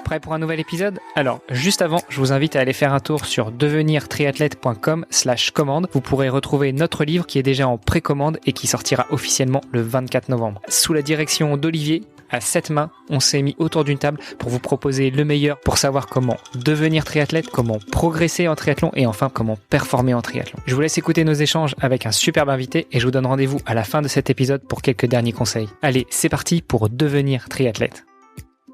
Prêt pour un nouvel épisode? Alors, juste avant, je vous invite à aller faire un tour sur devenirtriathlète.com/commande. Vous pourrez retrouver notre livre qui est déjà en précommande et qui sortira officiellement le 24 novembre. Sous la direction d'Olivier, à 7 mains, on s'est mis autour d'une table pour vous proposer le meilleur pour savoir comment devenir triathlète, comment progresser en triathlon et enfin comment performer en triathlon. Je vous laisse écouter nos échanges avec un superbe invité et je vous donne rendez-vous à la fin de cet épisode pour quelques derniers conseils. Allez, c'est parti pour devenir triathlète.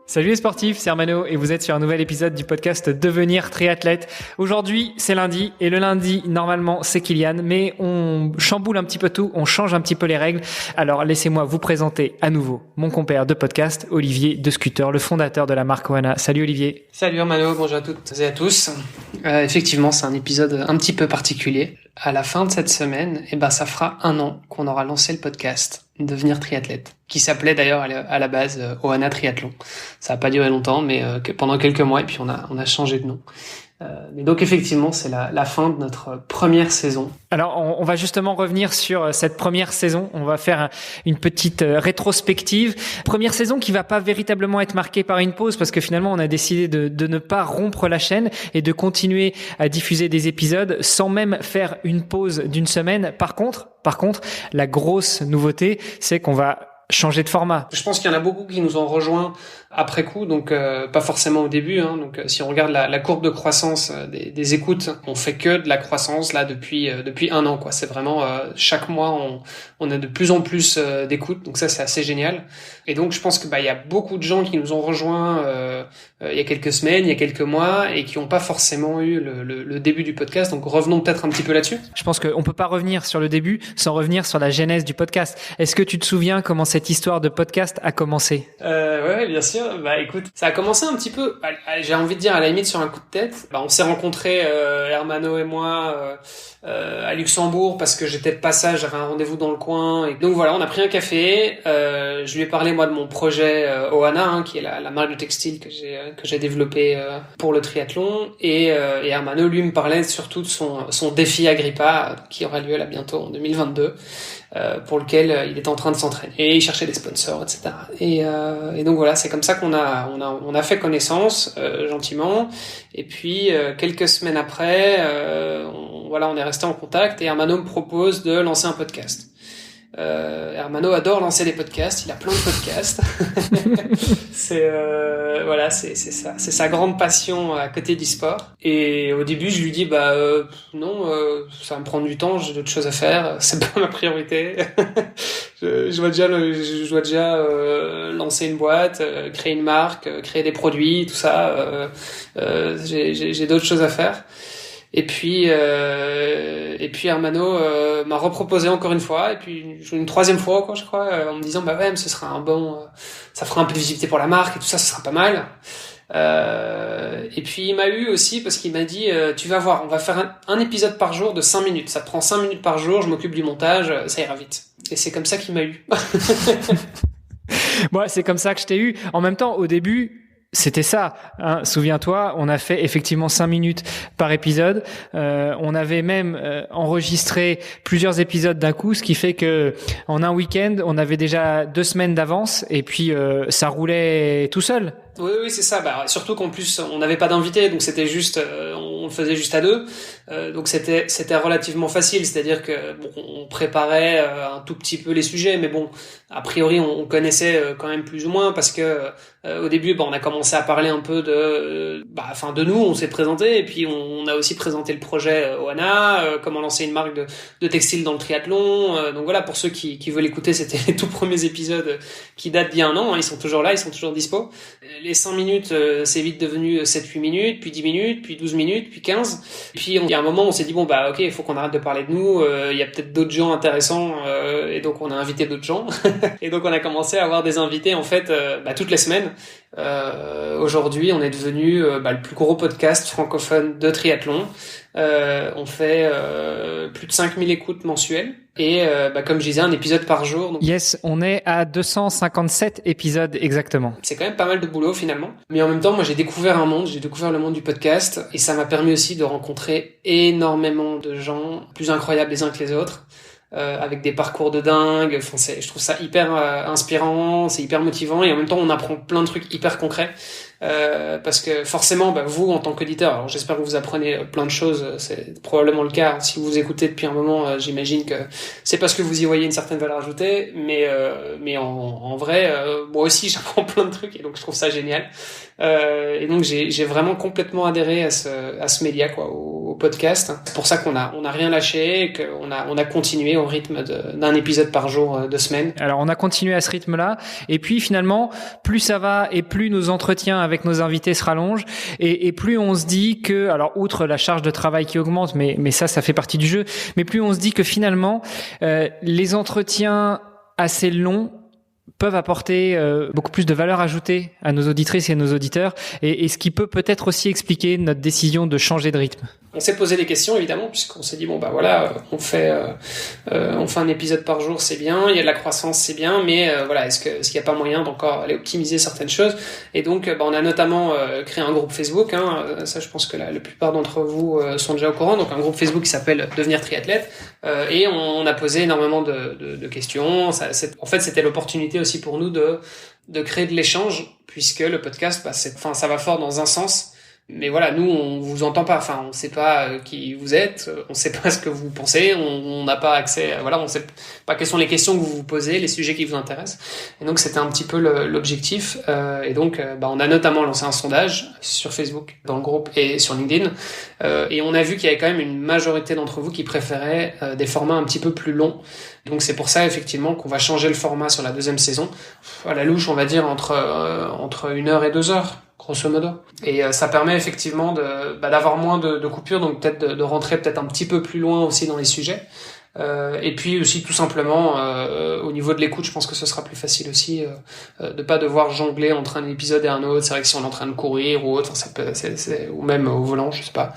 Salut les sportifs, c'est Armano et vous êtes sur un nouvel épisode du podcast Devenir triathlète. Aujourd'hui, c'est lundi et le lundi, normalement, c'est Kylian, mais on chamboule un petit peu tout, on change un petit peu les règles. Alors, laissez-moi vous présenter à nouveau mon compère de podcast, Olivier de Scooter, le fondateur de la marque Oana. Salut Olivier. Salut Armano, bonjour à toutes et à tous. Effectivement, c'est un épisode un petit peu particulier. À la fin de cette semaine, ça fera 1 an qu'on aura lancé le podcast Devenir triathlète, qui s'appelait d'ailleurs à la base Oana Triathlon. Ça a pas duré longtemps, mais pendant quelques mois, et puis on a changé de nom. Mais donc effectivement, c'est la fin de notre première saison. Alors, on va justement revenir sur cette première saison. On va faire une petite rétrospective. Première saison qui va pas véritablement être marquée par une pause parce que finalement, on a décidé de ne pas rompre la chaîne et de continuer à diffuser des épisodes sans même faire une pause d'une semaine. Par contre, la grosse nouveauté, c'est qu'on va changer de format. Je pense qu'il y en a beaucoup qui nous ont rejoints après coup, donc pas forcément au début. Donc si on regarde la courbe de croissance des écoutes, on fait que de la croissance là depuis 1 an, quoi. C'est vraiment chaque mois on a de plus en plus d'écoutes, donc ça c'est assez génial. Et donc je pense que il y a beaucoup de gens qui nous ont rejoints il y a quelques semaines, il y a quelques mois, et qui n'ont pas forcément eu le début du podcast. Donc revenons peut-être un petit peu là-dessus. Je pense qu'on peut pas revenir sur le début sans revenir sur la genèse du podcast. Est-ce que tu te souviens comment cette histoire de podcast a commencé? Ouais, bien sûr. Écoute, ça a commencé un petit peu, j'ai envie de dire à la limite sur un coup de tête. On s'est rencontrés, Hermano et moi, à Luxembourg parce que j'étais de passage, j'avais un rendez-vous dans le coin. Et donc voilà, on a pris un café. Je lui ai parlé moi de mon projet Oana, qui est la marque de textile que j'ai développé pour le triathlon. Et Hermano lui me parlait surtout de son défi Agrippa qui aura lieu là bientôt en 2022. Pour lequel il est en train de s'entraîner et il cherchait des sponsors, etc. Et donc voilà, c'est comme ça qu'on a fait connaissance gentiment. Et puis quelques semaines après, on est resté en contact et Hermano me propose de lancer un podcast. Hermano adore lancer des podcasts, il a plein de podcasts. C'est sa grande passion à côté du sport. Et au début, je lui dis non, ça va me prendre du temps, j'ai d'autres choses à faire, c'est pas ma priorité. je dois déjà lancer une boîte, créer une marque, créer des produits, tout ça. J'ai d'autres choses à faire. Et puis Hermano m'a reproposé encore une fois, et puis une 3e fois quoi, je crois, en me disant mais ce sera ça fera un peu de visibilité pour la marque et tout ça, ce sera pas mal. Et puis il m'a eu aussi parce qu'il m'a dit tu vas voir, on va faire un épisode par jour de 5 minutes, ça te prend 5 minutes par jour, je m'occupe du montage, ça ira vite. Et c'est comme ça qu'il m'a eu. Moi, c'est comme ça que je t'ai eu. En même temps, au début, c'était ça, hein. Souviens-toi, on a fait effectivement 5 minutes par épisode. On avait même enregistré plusieurs épisodes d'un coup, ce qui fait que en un week-end, on avait déjà 2 semaines d'avance et puis ça roulait tout seul. Oui, c'est ça. Surtout qu'en plus, on n'avait pas d'invité, donc c'était juste, on le faisait juste à 2. Donc c'était relativement facile, c'est-à-dire que on préparait un tout petit peu les sujets, mais a priori, on connaissait quand même plus ou moins parce que au début, on a commencé à parler un peu de nous, on s'est présenté et puis on a aussi présenté le projet Oana, comment lancer une marque de textile dans le triathlon. Donc voilà, pour ceux qui veulent écouter, c'était les tout premiers épisodes qui datent d'il y a 1 an, ils sont toujours là, ils sont toujours dispo. Les 5 minutes, c'est vite devenu 7-8 minutes, puis 10 minutes, puis 12 minutes, puis 15. Puis il y a un moment, on s'est dit ok, il faut qu'on arrête de parler de nous, il y a peut-être d'autres gens intéressants, et donc on a invité d'autres gens. Et donc on a commencé à avoir des invités en fait toutes les semaines. Aujourd'hui, on est devenu le plus gros podcast francophone de triathlon. On fait plus de 5000 écoutes mensuelles et comme je disais, un épisode par jour. Donc... Yes, on est à 257 épisodes exactement. C'est quand même pas mal de boulot finalement. Mais en même temps, moi j'ai découvert le monde du podcast et ça m'a permis aussi de rencontrer énormément de gens plus incroyables les uns que les autres. Avec des parcours de dingue. Je trouve ça hyper inspirant, c'est hyper motivant et en même temps on apprend plein de trucs hyper concrets. parce que forcément, vous en tant qu'auditeur, alors j'espère que vous apprenez plein de choses, c'est probablement le cas. Si vous écoutez depuis un moment, j'imagine que c'est parce que vous y voyez une certaine valeur ajoutée, mais en vrai, moi aussi j'apprends plein de trucs et donc je trouve ça génial. Et donc j'ai vraiment complètement adhéré à ce média, quoi, au podcast. C'est pour ça qu'on a rien lâché, et qu'on a continué au rythme d'un épisode par jour, 2 semaines. Alors on a continué à ce rythme-là, et puis finalement, plus ça va et plus nos entretiens avec nos invités se rallongent, et plus on se dit que, alors outre la charge de travail qui augmente, mais ça fait partie du jeu, mais plus on se dit que finalement les entretiens assez longs peuvent apporter beaucoup plus de valeur ajoutée à nos auditrices et nos auditeurs, et ce qui peut peut-être aussi expliquer notre décision de changer de rythme. On s'est posé des questions, évidemment, puisqu'on s'est dit on fait un épisode par jour, c'est bien, il y a de la croissance, c'est bien, mais est-ce qu'il n'y a pas moyen d'encore aller optimiser certaines choses? Et donc on a notamment créé un groupe Facebook, ça je pense que la plupart d'entre vous sont déjà au courant, donc un groupe Facebook qui s'appelle Devenir triathlète, et on a posé énormément de questions. En fait, c'était l'opportunité aussi pour nous de créer de l'échange, puisque le podcast, ça va fort dans un sens. Mais voilà, nous, on vous entend pas. Enfin, on sait pas qui vous êtes, on sait pas ce que vous pensez, on n'a pas accès. On sait pas quelles sont les questions que vous vous posez, les sujets qui vous intéressent. Et donc, c'était un petit peu l'objectif. Et donc, on a notamment lancé un sondage sur Facebook, dans le groupe et sur LinkedIn. Et on a vu qu'il y avait quand même une majorité d'entre vous qui préféraient des formats un petit peu plus longs. Donc, c'est pour ça, effectivement, qu'on va changer le format sur la 2e saison. À la louche, on va dire entre 1 heure et 2 heures. Grosso modo. Et ça permet effectivement d'avoir moins de coupures, donc peut-être de rentrer peut-être un petit peu plus loin aussi dans les sujets. Et puis aussi tout simplement au niveau de l'écoute, je pense que ce sera plus facile aussi de pas devoir jongler entre un épisode et un autre. C'est vrai que si on est en train de courir ou autre, ou même au volant, je sais pas,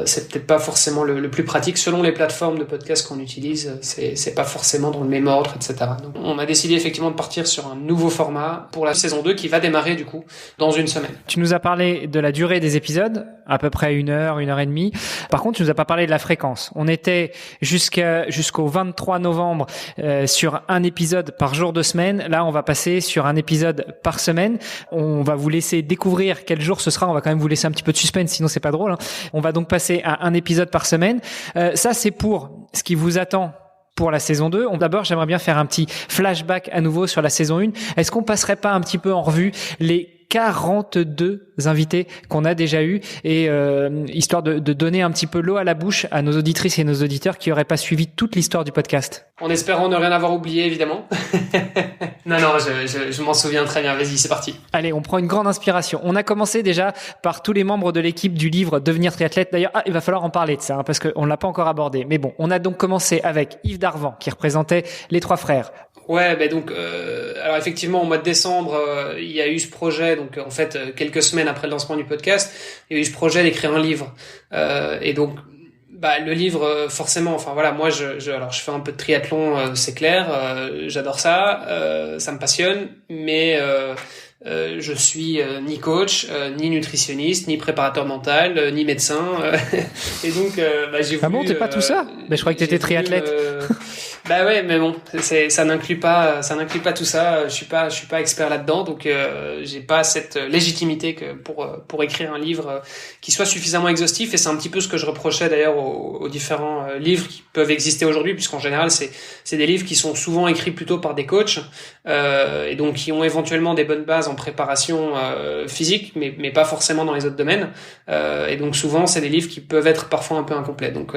c'est peut-être pas forcément le plus pratique. Selon les plateformes de podcast qu'on utilise, c'est pas forcément dans le même ordre, etc. Donc on a décidé effectivement de partir sur un nouveau format pour la saison 2 qui va démarrer du coup dans 1 semaine. Tu nous as parlé de la durée des épisodes, à peu près 1 heure, 1 heure et demie. Par contre, tu nous as pas parlé de la fréquence. On était jusqu'au 23 novembre sur un épisode par jour de semaine. Là, on va passer sur un épisode par semaine. On va vous laisser découvrir quel jour ce sera. On va quand même vous laisser un petit peu de suspense, sinon c'est pas drôle. On va donc passer à un épisode par semaine. Ça, c'est pour ce qui vous attend pour la saison 2. D'abord, j'aimerais bien faire un petit flashback à nouveau sur la saison 1. Est-ce qu'on passerait pas un petit peu en revue les 42 invités qu'on a déjà eus, et histoire de donner un petit peu l'eau à la bouche à nos auditrices et nos auditeurs qui n'auraient pas suivi toute l'histoire du podcast. En espérant ne rien avoir oublié, évidemment. Non, je m'en souviens très bien. Vas-y, c'est parti. Allez, on prend une grande inspiration. On a commencé déjà par tous les membres de l'équipe du livre Devenir triathlète. D'ailleurs, il va falloir en parler de ça, parce qu'on ne l'a pas encore abordé. Mais bon, on a donc commencé avec Yves Darvan, qui représentait les 3 frères. Ouais, alors effectivement, au mois de décembre, il y a eu ce projet, donc en fait, quelques semaines après le lancement du podcast, il y a eu ce projet d'écrire un livre. Et donc, le livre, forcément, moi, je fais un peu de triathlon, c'est clair, j'adore ça, ça me passionne, mais je suis ni coach, ni nutritionniste, ni préparateur mental, ni médecin, et donc j'ai voulu. Ah bon, t'es pas tout ça? Je croyais que t'étais triathlète. Ouais, mais bon, ça n'inclut pas tout ça. Je suis pas expert là-dedans, donc j'ai pas cette légitimité que pour écrire un livre qui soit suffisamment exhaustif. Et c'est un petit peu ce que je reprochais d'ailleurs aux différents livres qui peuvent exister aujourd'hui, puisqu'en général c'est des livres qui sont souvent écrits plutôt par des coachs et donc qui ont éventuellement des bonnes bases en préparation physique, mais pas forcément dans les autres domaines. Et donc souvent c'est des livres qui peuvent être parfois un peu incomplets. Donc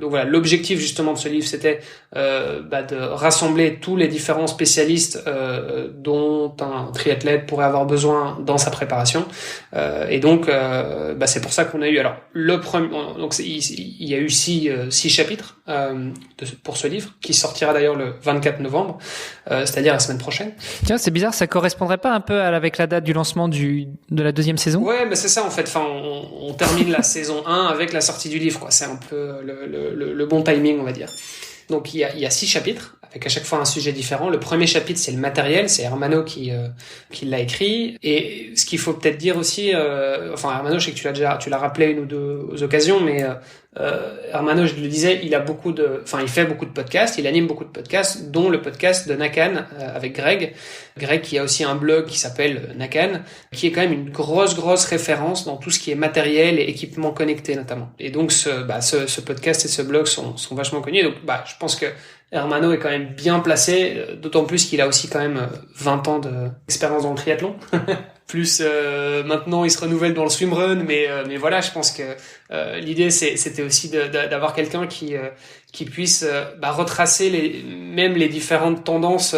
voilà, l'objectif justement de ce livre, c'était de rassembler tous les différents spécialistes dont un triathlète pourrait avoir besoin dans sa préparation. Et donc c'est pour ça qu'on a eu il y a eu 6 chapitres pour ce livre qui sortira d'ailleurs le 24 novembre, c'est-à-dire la semaine prochaine. Tiens, c'est bizarre, ça correspondrait pas un peu avec la date du lancement de la 2e saison? Ouais, c'est ça en fait. On termine la saison 1 avec la sortie du livre, quoi. C'est un peu le bon timing, on va dire. Donc il y a 6 chapitres avec à chaque fois un sujet différent. Le premier chapitre, c'est le matériel, c'est Hermano qui l'a écrit. Et ce qu'il faut peut-être dire aussi, Hermano, je sais que tu l'as rappelé une ou deux occasions, mais Hermano, je le disais, il fait beaucoup de podcasts, il anime beaucoup de podcasts, dont le podcast de Nakan avec Greg qui a aussi un blog qui s'appelle Nakan, qui est quand même une grosse référence dans tout ce qui est matériel et équipement connecté notamment. Et donc ce podcast et ce blog sont vachement connus. Donc je pense que Hermano est quand même bien placé, d'autant plus qu'il a aussi quand même 20 ans d'expérience dans le triathlon. Plus maintenant il se renouvelle dans le swimrun, mais voilà, je pense que l'idée c'était aussi d'avoir quelqu'un qui puisse retracer les différentes tendances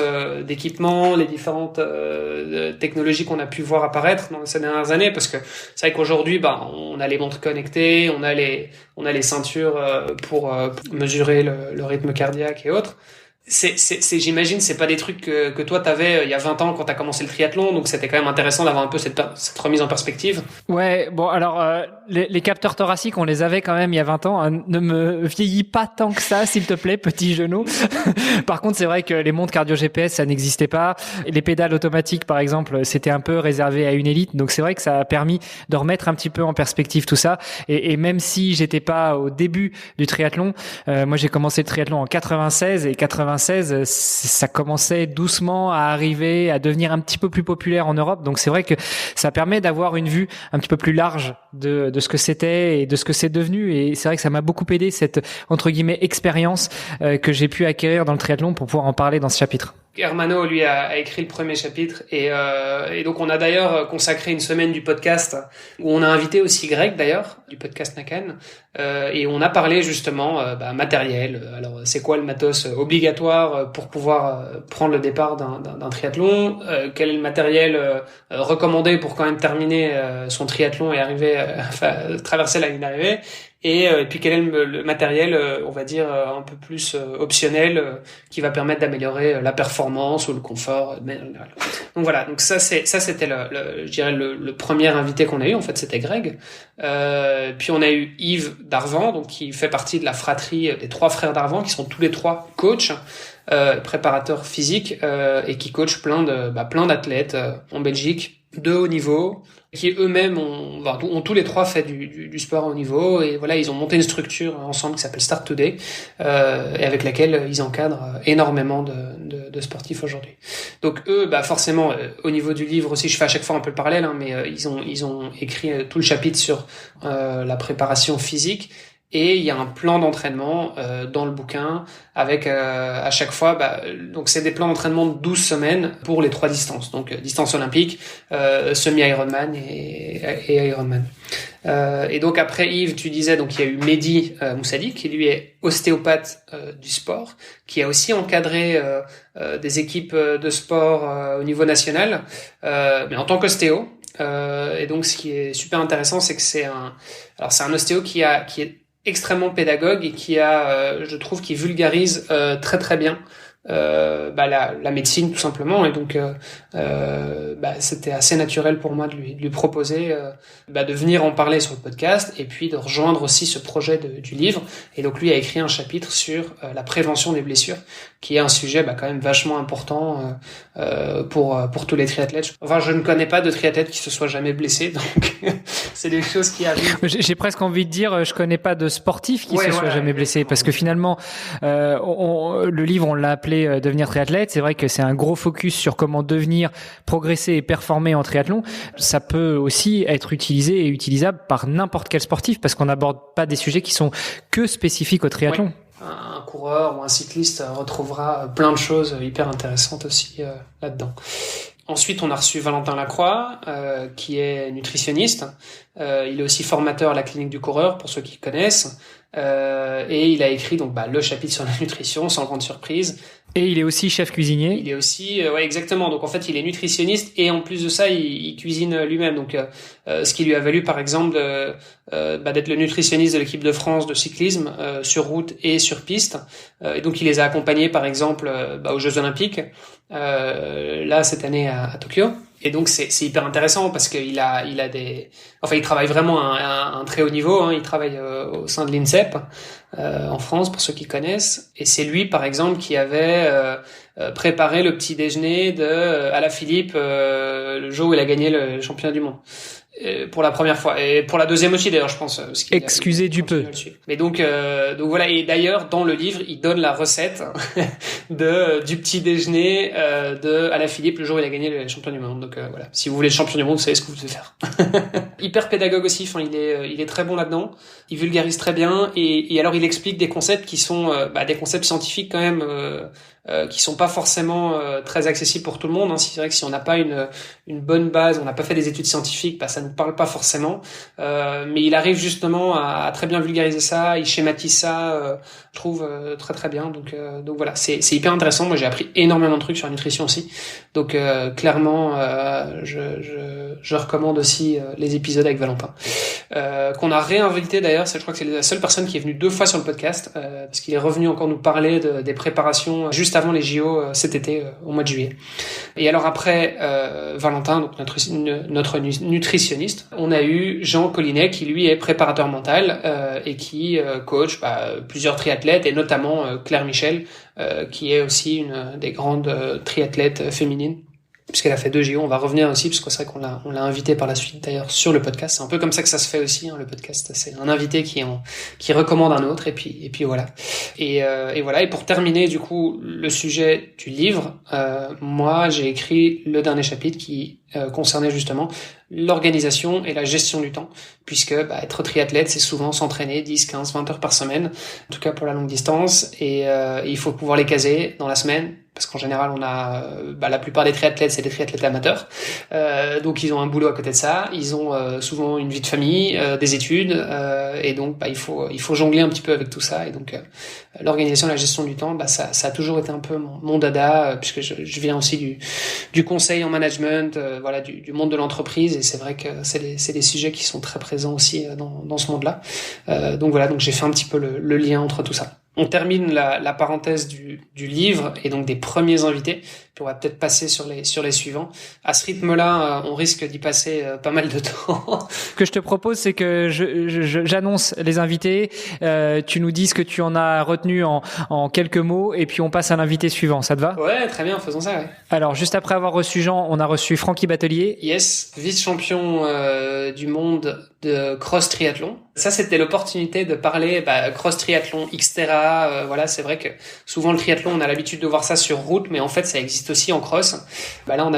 d'équipement, les différentes technologies qu'on a pu voir apparaître dans ces dernières années, parce que c'est vrai qu'aujourd'hui on a les montres connectées, on a les ceintures pour mesurer le rythme cardiaque et autres. J'imagine, c'est pas des trucs que toi t'avais il y a 20 ans quand t'as commencé le triathlon, donc c'était quand même intéressant d'avoir un peu cette remise en perspective. Ouais, bon, alors, les capteurs thoraciques, on les avait quand même il y a 20 ans, hein. Ne me vieillis pas tant que ça, s'il te plaît, petit genou. Par contre, c'est vrai que les montres cardio GPS, ça n'existait pas. Les pédales automatiques, par exemple, c'était un peu réservé à une élite, donc c'est vrai que ça a permis de remettre un petit peu en perspective tout ça. Et même si j'étais pas au début du triathlon, moi j'ai commencé le triathlon en 96, et 96, ça commençait doucement à arriver, à devenir un petit peu plus populaire en Europe. Donc c'est vrai que ça permet d'avoir une vue un petit peu plus large de ce que c'était et de ce que c'est devenu. Et c'est vrai que ça m'a beaucoup aidé, cette entre guillemets expérience que j'ai pu acquérir dans le triathlon, pour pouvoir en parler dans ce chapitre. Hermano, lui, a écrit le premier chapitre et donc on a d'ailleurs consacré une semaine du podcast où on a invité aussi Greg, d'ailleurs, du podcast Nakan, et on a parlé justement matériel. Alors, c'est quoi le matos obligatoire pour pouvoir prendre le départ d'un triathlon, quel est le matériel recommandé pour quand même terminer son triathlon et arriver traverser la ligne d'arrivée. Et puis quel est le matériel, on va dire un peu plus optionnel, qui va permettre d'améliorer la performance ou le confort. Donc voilà, donc c'était je dirais le premier invité qu'on a eu. En fait, c'était Greg. Puis on a eu Yves Darvan, donc qui fait partie de la fratrie des 3 frères Darvan, qui sont tous les 3 coachs, préparateurs physiques, et qui coachent plein d'athlètes en Belgique de haut niveau, qui eux-mêmes ont tous les 3 fait du sport à haut niveau, et voilà, ils ont monté une structure ensemble qui s'appelle Start Today, et avec laquelle ils encadrent énormément de sportifs aujourd'hui. Donc eux, forcément, au niveau du livre aussi, je fais à chaque fois un peu le parallèle, hein, mais ils ont écrit tout le chapitre sur la préparation physique. Et il y a un plan d'entraînement dans le bouquin avec à chaque fois, donc c'est des plans d'entraînement de 12 semaines pour les 3 distances, donc distance olympique, semi-Ironman et Ironman. Et donc après Yves, tu disais, donc il y a eu Mehdi Moussadi, qui lui est ostéopathe du sport, qui a aussi encadré des équipes de sport au niveau national, mais en tant qu'ostéo. Et donc ce qui est super intéressant, c'est que c'est un ostéo qui est extrêmement pédagogue et je trouve, qui vulgarise très très bien la médecine, tout simplement. Et donc c'était assez naturel pour moi de lui proposer de venir en parler sur le podcast, et puis de rejoindre aussi ce projet du livre. Et donc lui a écrit un chapitre sur la prévention des blessures, qui est un sujet quand même vachement important pour tous les triathlètes. Enfin, je ne connais pas de triathlète qui se soit jamais blessé, donc c'est des choses qui arrivent. J'ai presque envie de dire, je connais pas de sportif qui se soit jamais blessé, parce que finalement le livre, on l'a appelé Devenir triathlète. C'est vrai que c'est un gros focus sur comment devenir, progresser et performer en triathlon. Ça peut aussi être utilisé et utilisable par n'importe quel sportif, parce qu'on n'aborde pas des sujets qui sont que spécifiques au triathlon. Ouais. Un coureur ou un cycliste retrouvera plein de choses hyper intéressantes aussi là-dedans. Ensuite, on a reçu Valentin Lacroix, qui est nutritionniste. Il est aussi formateur à la clinique du coureur, pour ceux qui connaissent. Et il a écrit donc le chapitre sur la nutrition, sans grande surprise. Et il est aussi chef cuisinier. Il est aussi, exactement. Donc en fait, il est nutritionniste, et en plus de ça, il cuisine lui-même. Donc ce qui lui a valu, par exemple, d'être le nutritionniste de l'équipe de France de cyclisme sur route et sur piste. Et donc il les a accompagnés, par exemple, aux Jeux Olympiques. Là, cette année à Tokyo. Et donc c'est hyper intéressant parce qu'il il travaille vraiment à un très haut niveau, hein. Il travaille au sein de l'INSEP en France, pour ceux qui connaissent. Et c'est lui, par exemple, qui avait préparé le petit déjeuner de Alaphilippe le jour où il a gagné le championnat du monde. Pour la première fois et pour la deuxième aussi d'ailleurs, je pense. Excusez du peu. Mais donc voilà, et d'ailleurs dans le livre il donne la recette du petit déjeuner de Alaphilippe le jour où il a gagné le championnat du monde. Donc voilà, si vous voulez le champion du monde, vous savez ce que vous devez faire. Hyper pédagogue aussi, enfin il est très bon là-dedans. Il vulgarise très bien et alors il explique des concepts qui sont des concepts scientifiques quand même qui sont pas forcément très accessibles pour tout le monde, hein. C'est vrai que si on n'a pas une bonne base, on n'a pas fait des études scientifiques, ça nous parle pas forcément. Mais il arrive justement à très bien vulgariser ça, il schématise ça, je trouve très très bien. Donc voilà, c'est hyper intéressant. Moi j'ai appris énormément de trucs sur la nutrition aussi. Donc clairement, je recommande aussi les épisodes avec Valentin, qu'on a réinvité d'ailleurs. Je crois que c'est la seule personne qui est venue 2 fois sur le podcast, parce qu'il est revenu encore nous parler des préparations juste avant les JO cet été au mois de juillet. Et alors après Valentin, donc notre nutritionniste, on a eu Jean Collinet qui lui est préparateur mental et qui coach plusieurs triathlètes et notamment Claire Michel qui est aussi une des grandes triathlètes féminines, puisqu'elle a fait 2 JO. On va revenir aussi, parce que c'est vrai qu'on l'a invité par la suite d'ailleurs sur le podcast. C'est un peu comme ça que ça se fait aussi, hein, le podcast. C'est un invité qui recommande un autre, et puis voilà. Et voilà. Et pour terminer du coup le sujet du livre, moi j'ai écrit le dernier chapitre qui concernait justement l'organisation et la gestion du temps, puisque être triathlète c'est souvent s'entraîner 10, 15, 20 heures par semaine, en tout cas pour la longue distance, et il faut pouvoir les caser dans la semaine, parce qu'en général on a la plupart des triathlètes c'est des triathlètes amateurs, donc ils ont un boulot à côté de ça, ils ont souvent une vie de famille, des études, et donc il faut jongler un petit peu avec tout ça. Et donc l'organisation et la gestion du temps, ça a toujours été un peu mon dada, puisque je viens aussi du conseil en management, du monde de l'entreprise, et c'est vrai que c'est des sujets qui sont très présents aussi dans ce monde-là. Donc voilà, donc j'ai fait un petit peu le lien entre tout ça. On termine la parenthèse du livre et donc des premiers invités, puis on va peut-être passer sur les suivants. À ce rythme-là, on risque d'y passer pas mal de temps. Ce que je te propose, c'est que j'annonce les invités, tu nous dis ce que tu en as retenu en quelques mots, et puis on passe à l'invité suivant. Ça te va ? Ouais, très bien, faisons ça, ouais. Alors, juste après avoir reçu Jean, on a reçu Francky Batelier. Yes, vice-champion du monde de cross triathlon. Ça, c'était l'opportunité de parler cross triathlon, Xterra. Voilà, c'est vrai que souvent le triathlon, on a l'habitude de voir ça sur route, mais en fait, ça existe aussi en cross. Là, on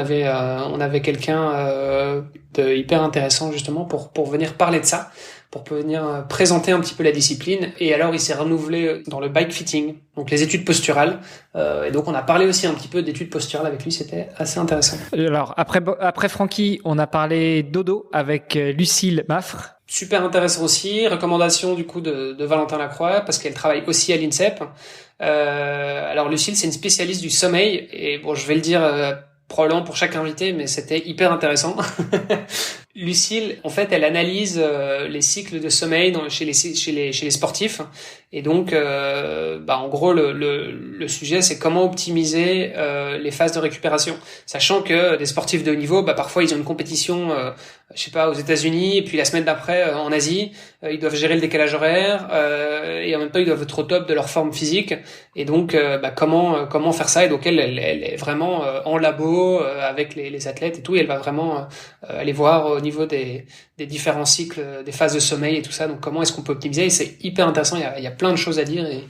avait quelqu'un de hyper intéressant justement pour venir parler de ça, pour venir présenter un petit peu la discipline. Et alors, il s'est renouvelé dans le bike fitting, donc les études posturales. Et donc, on a parlé aussi un petit peu d'études posturales avec lui. C'était assez intéressant. Alors, après Francky, on a parlé dodo avec Lucille Maffre. Super intéressant aussi. Recommandation du coup de Valentin Lacroix, parce qu'elle travaille aussi à l'INSEP. Alors, Lucille, c'est une spécialiste du sommeil. Et bon, je vais le dire probablement pour chaque invité, mais c'était hyper intéressant. Lucille, en fait, elle analyse les cycles de sommeil chez les sportifs, et donc, en gros, le sujet, c'est comment optimiser les phases de récupération, sachant que des sportifs de haut niveau, parfois ils ont une compétition, aux États-Unis, et puis la semaine d'après en Asie, ils doivent gérer le décalage horaire, et en même temps ils doivent être au top de leur forme physique, et donc comment faire ça. Et donc elle est vraiment en labo avec les athlètes et tout, et elle va vraiment aller voir au niveau des différents cycles, des phases de sommeil et tout ça. Donc comment est-ce qu'on peut optimiser, et c'est hyper intéressant. Il y a plein de choses à dire, et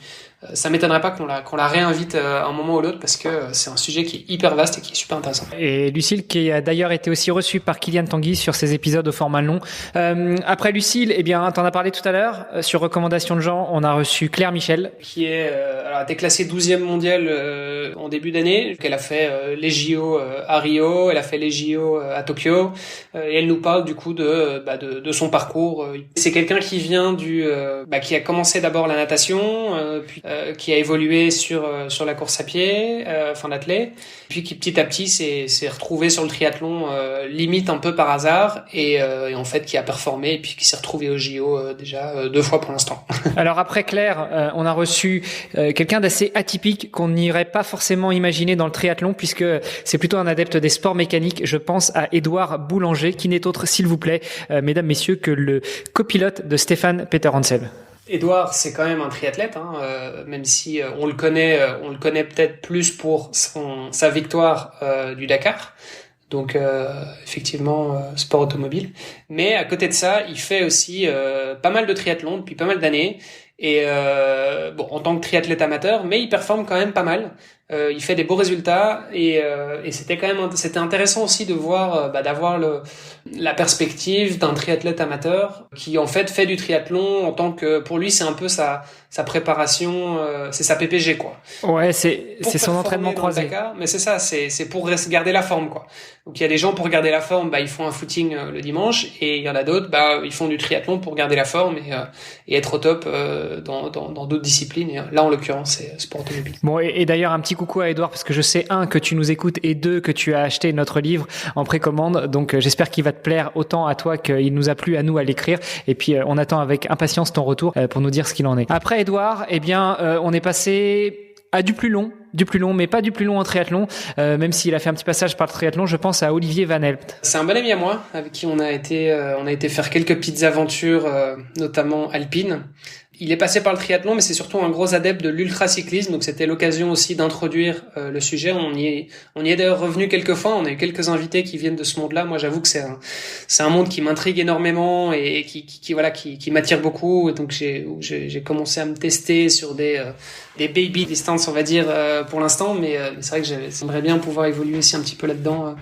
ça m'étonnerait pas qu'on la réinvite un moment ou l'autre, parce que c'est un sujet qui est hyper vaste et qui est super intéressant. Et Lucille, qui a d'ailleurs été aussi reçue par Kylian Tanguy sur ses épisodes au format long. Après Lucille, t'en as parlé tout à l'heure, sur recommandation de Jean, on a reçu Claire Michel, qui est a été classée 12e mondiale en début d'année. Elle a fait les JO à Rio, elle a fait les JO à Tokyo, et elle nous parle du coup de son parcours. C'est quelqu'un qui vient qui a commencé d'abord la natation, puis qui a évolué sur la course à pied, d'athlète, puis qui petit à petit s'est retrouvé sur le triathlon limite un peu par hasard et en fait qui a performé et puis qui s'est retrouvé au JO déjà 2 fois pour l'instant. Alors après Claire, on a reçu quelqu'un d'assez atypique qu'on n'irait pas forcément imaginer dans le triathlon puisque c'est plutôt un adepte des sports mécaniques. Je pense à Édouard Boulanger qui n'est autre, s'il vous plaît, mesdames, messieurs, que le copilote de Stéphane Peter Hansel. Édouard, c'est quand même un triathlète, même si on le connaît peut-être plus pour sa victoire du Dakar. Donc effectivement sport automobile. Mais à côté de ça, il fait aussi pas mal de triathlon depuis pas mal d'années. Et en tant que triathlète amateur, mais il performe quand même pas mal. Il fait des beaux résultats et c'était intéressant aussi de voir d'avoir la perspective d'un triathlète amateur qui en fait du triathlon en tant que, pour lui c'est un peu sa préparation, c'est sa PPG quoi. Ouais, c'est son entraînement croisé. Dakar, mais c'est ça, c'est pour garder la forme quoi. Donc il y a des gens pour garder la forme, ils font un footing le dimanche et il y en a d'autres, ils font du triathlon pour garder la forme et être au top dans d'autres disciplines. Et là en l'occurrence c'est sport automobile. Bon et d'ailleurs un petit coucou à Edouard parce que je sais que tu nous écoutes et 2 que tu as acheté notre livre en précommande. Donc j'espère qu'il va te plaire autant à toi qu'il nous a plu à nous à l'écrire. Et puis on attend avec impatience ton retour pour nous dire ce qu'il en est. Après Edouard, on est passé à du plus long, mais pas du plus long en triathlon, même s'il a fait un petit passage par le triathlon. Je pense à Olivier Van Helpt. C'est un bon ami à moi, avec qui on a été faire quelques petites aventures, notamment alpines. Il est passé par le triathlon, mais c'est surtout un gros adepte de l'ultracyclisme, donc c'était l'occasion aussi d'introduire le sujet. On y est d'ailleurs revenu quelques fois. On a eu quelques invités qui viennent de ce monde-là. Moi, j'avoue que c'est un monde qui m'intrigue énormément et qui m'attire beaucoup. Et donc j'ai commencé à me tester sur des baby distances, on va dire, pour l'instant, mais c'est vrai que j'aimerais bien pouvoir évoluer aussi un petit peu là-dedans.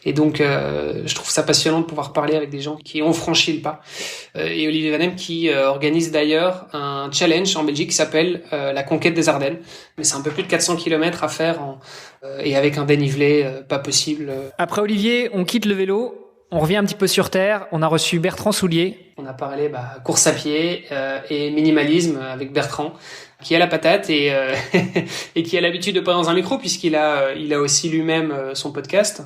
Et donc je trouve ça passionnant de pouvoir parler avec des gens qui ont franchi le pas. Et Olivier Van Helpt qui organise d'ailleurs un challenge en Belgique qui s'appelle la conquête des Ardennes. Mais c'est un peu plus de 400 km à faire et avec un dénivelé pas possible. Après Olivier, on quitte le vélo. On revient un petit peu sur terre. On a reçu Bertrand Soulier. On a parlé course à pied et minimalisme avec Bertrand, qui a la patate et qui a l'habitude de parler dans un micro puisqu'il a aussi lui-même son podcast,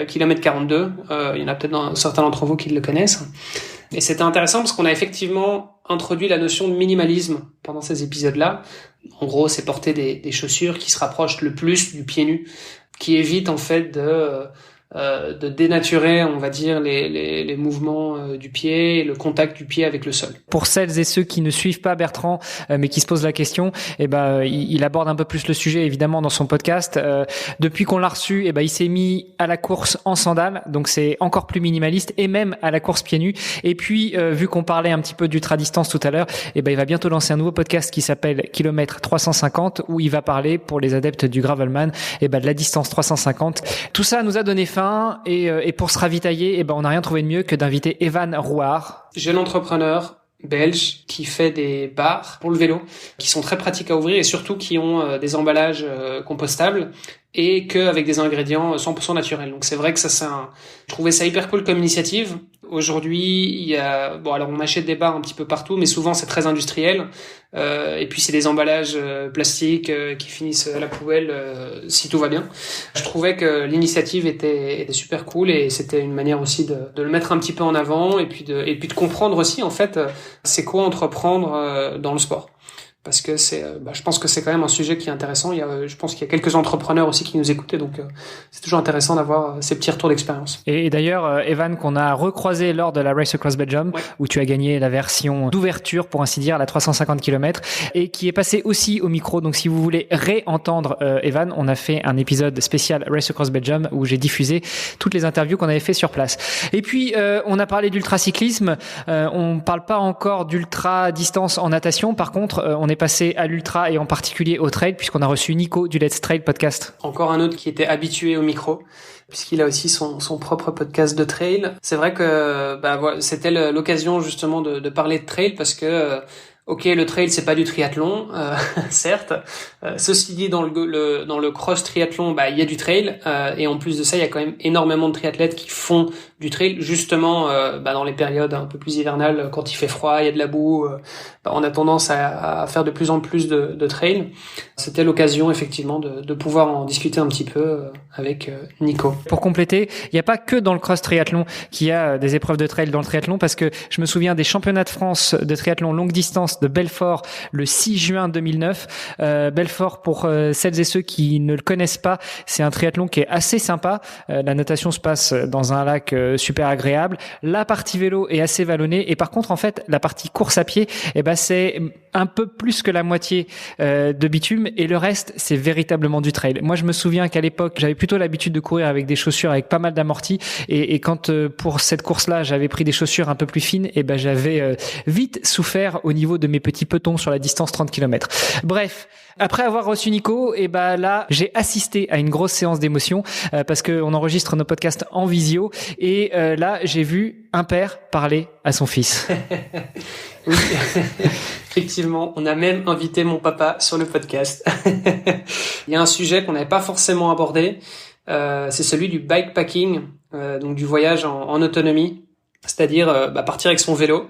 Kilomètre 42. Il y en a peut-être certains d'entre vous qui le connaissent. Et c'était intéressant parce qu'on a effectivement introduit la notion de minimalisme pendant ces épisodes-là. En gros, c'est porter des chaussures qui se rapprochent le plus du pied nu, qui évitent en fait de dénaturer, on va dire, les mouvements du pied, le contact du pied avec le sol. Pour celles et ceux qui ne suivent pas Bertrand, mais qui se posent la question, il aborde un peu plus le sujet évidemment dans son podcast. Depuis qu'on l'a reçu, il s'est mis à la course en sandales, donc c'est encore plus minimaliste, et même à la course pieds nus. Et puis, vu qu'on parlait un petit peu d'ultra-distance tout à l'heure, il va bientôt lancer un nouveau podcast qui s'appelle Kilomètre 350, où il va parler, pour les adeptes du gravelman, de la distance 350. Tout ça nous a donné faim. Et pour se ravitailler, on n'a rien trouvé de mieux que d'inviter Evan Rouard. Jeune entrepreneur belge qui fait des barres pour le vélo, qui sont très pratiques à ouvrir et surtout qui ont des emballages compostables et avec des ingrédients 100% naturels. Donc c'est vrai que je trouvais ça hyper cool comme initiative. Aujourd'hui, il y a, alors on achète des barres un petit peu partout, mais souvent c'est très industriel. Et puis c'est des emballages plastiques qui finissent à la poubelle si tout va bien. Je trouvais que l'initiative était super cool et c'était une manière aussi de le mettre un petit peu en avant et puis de comprendre aussi en fait c'est quoi entreprendre dans le sport. Parce que je pense que c'est quand même un sujet qui est intéressant. Je pense qu'il y a quelques entrepreneurs aussi qui nous écoutent, donc c'est toujours intéressant d'avoir ces petits retours d'expérience. Et d'ailleurs, Evan, qu'on a recroisé lors de la Race Across Belgium, ouais, où tu as gagné la version d'ouverture, pour ainsi dire, la 350 km, et qui est passé aussi au micro. Donc, si vous voulez réentendre Evan, on a fait un épisode spécial Race Across Belgium où j'ai diffusé toutes les interviews qu'on avait fait sur place. Et puis, on a parlé d'ultracyclisme. On parle pas encore d'ultra distance en natation. Par contre, on est passé à l'ultra et en particulier au trail puisqu'on a reçu Nico du Let's Trail podcast. Encore un autre qui était habitué au micro puisqu'il a aussi son propre podcast de trail. C'est vrai que c'était l'occasion justement de parler de trail parce que Ok, le trail c'est pas du triathlon, certes. Ceci dit, dans le cross triathlon, bah il y a du trail, et en plus de ça, il y a quand même énormément de triathlètes qui font du trail, justement, dans les périodes un peu plus hivernales, quand il fait froid, il y a de la boue, on a tendance à faire de plus en plus de trail. C'était l'occasion effectivement de pouvoir en discuter un petit peu avec Nico. Pour compléter, il n'y a pas que dans le cross triathlon qu'il y a des épreuves de trail dans le triathlon, parce que je me souviens des championnats de France de triathlon longue distance de Belfort le 6 juin 2009. Belfort, pour celles et ceux qui ne le connaissent pas, c'est un triathlon qui est assez sympa. La natation se passe dans un lac super agréable. La partie vélo est assez vallonnée, et par contre, en fait, la partie course à pied, c'est un peu plus que la moitié de bitume, et le reste, c'est véritablement du trail. Moi, je me souviens qu'à l'époque, j'avais plutôt l'habitude de courir avec des chaussures avec pas mal d'amortis, et quand pour cette course-là, j'avais pris des chaussures un peu plus fines, j'avais vite souffert au niveau de mes petits petons sur la distance 30 km. Bref, après avoir reçu Nico, là, j'ai assisté à une grosse séance d'émotion, parce que on enregistre nos podcasts en visio, et là, j'ai vu un père parler à son fils. Oui, effectivement, on a même invité mon papa sur le podcast. Il y a un sujet qu'on n'avait pas forcément abordé, c'est celui du bikepacking, donc du voyage en autonomie. C'est-à-dire partir avec son vélo,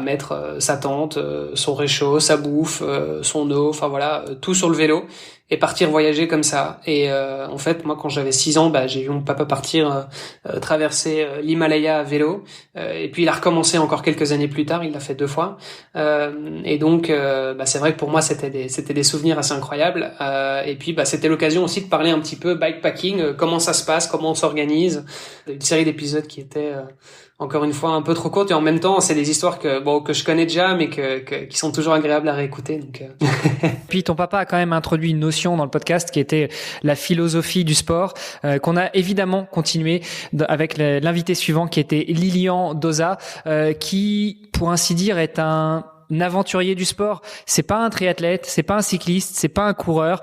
mettre sa tente, son réchaud, sa bouffe, son eau, enfin voilà, tout sur le vélo, et partir voyager comme ça. Et en fait, moi, quand j'avais 6 ans, j'ai vu mon papa partir traverser l'Himalaya à vélo, et puis il a recommencé encore quelques années plus tard, il l'a fait 2 fois. Et donc c'est vrai que pour moi c'était des souvenirs assez incroyables, et puis c'était l'occasion aussi de parler un petit peu bikepacking, comment ça se passe, comment on s'organise, une série d'épisodes qui étaient encore une fois un peu trop courte, et en même temps c'est des histoires que je connais déjà, mais qui sont toujours agréables à réécouter, donc Puis ton papa a quand même introduit une notion dans le podcast qui était la philosophie du sport, qu'on a évidemment continué avec l'invité suivant, qui était Lilian Dosa, qui, pour ainsi dire, est un aventurier du sport. C'est pas un triathlète, c'est pas un cycliste, c'est pas un coureur,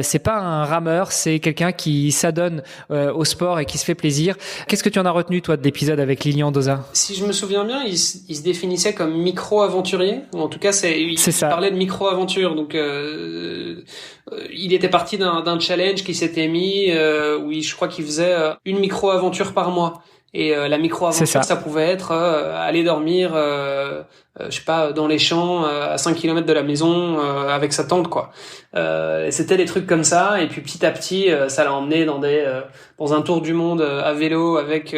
c'est pas un rameur, c'est quelqu'un qui s'adonne au sport et qui se fait plaisir. Qu'est-ce que tu en as retenu, toi, de l'épisode avec Lilian Dosa? Si je me souviens bien, il se définissait comme micro-aventurier, ou en tout cas il parlait de micro-aventure, donc il était parti d'un challenge qui s'était mis, où je crois qu'il faisait une micro-aventure par mois. Et la micro-aventure, ça pouvait être aller dormir, dans les champs, à 5 km de la maison, avec sa tante, quoi. C'était des trucs comme ça, et puis petit à petit, ça l'a emmené dans un tour du monde à vélo avec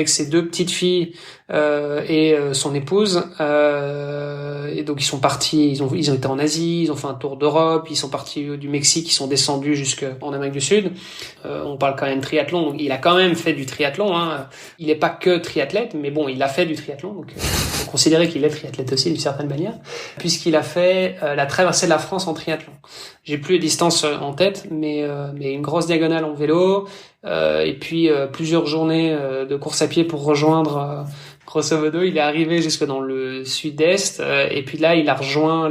ses 2 petites filles et son épouse. Et donc ils sont partis, ils ont été en Asie, ils ont fait un tour d'Europe, ils sont partis du Mexique, ils sont descendus jusqu'en Amérique du Sud. On parle quand même triathlon, donc il a quand même fait du triathlon, hein. Il est pas que triathlète, mais bon, il a fait du triathlon, donc faut considérer qu'il est triathlète aussi d'une certaine manière, puisqu'il a fait la traversée de la France en triathlon. J'ai plus les distances en tête, mais une grosse diagonale en vélo, et puis plusieurs journées de course à pied pour rejoindre, grosso modo, il est arrivé jusque dans le sud-est, et puis là il a rejoint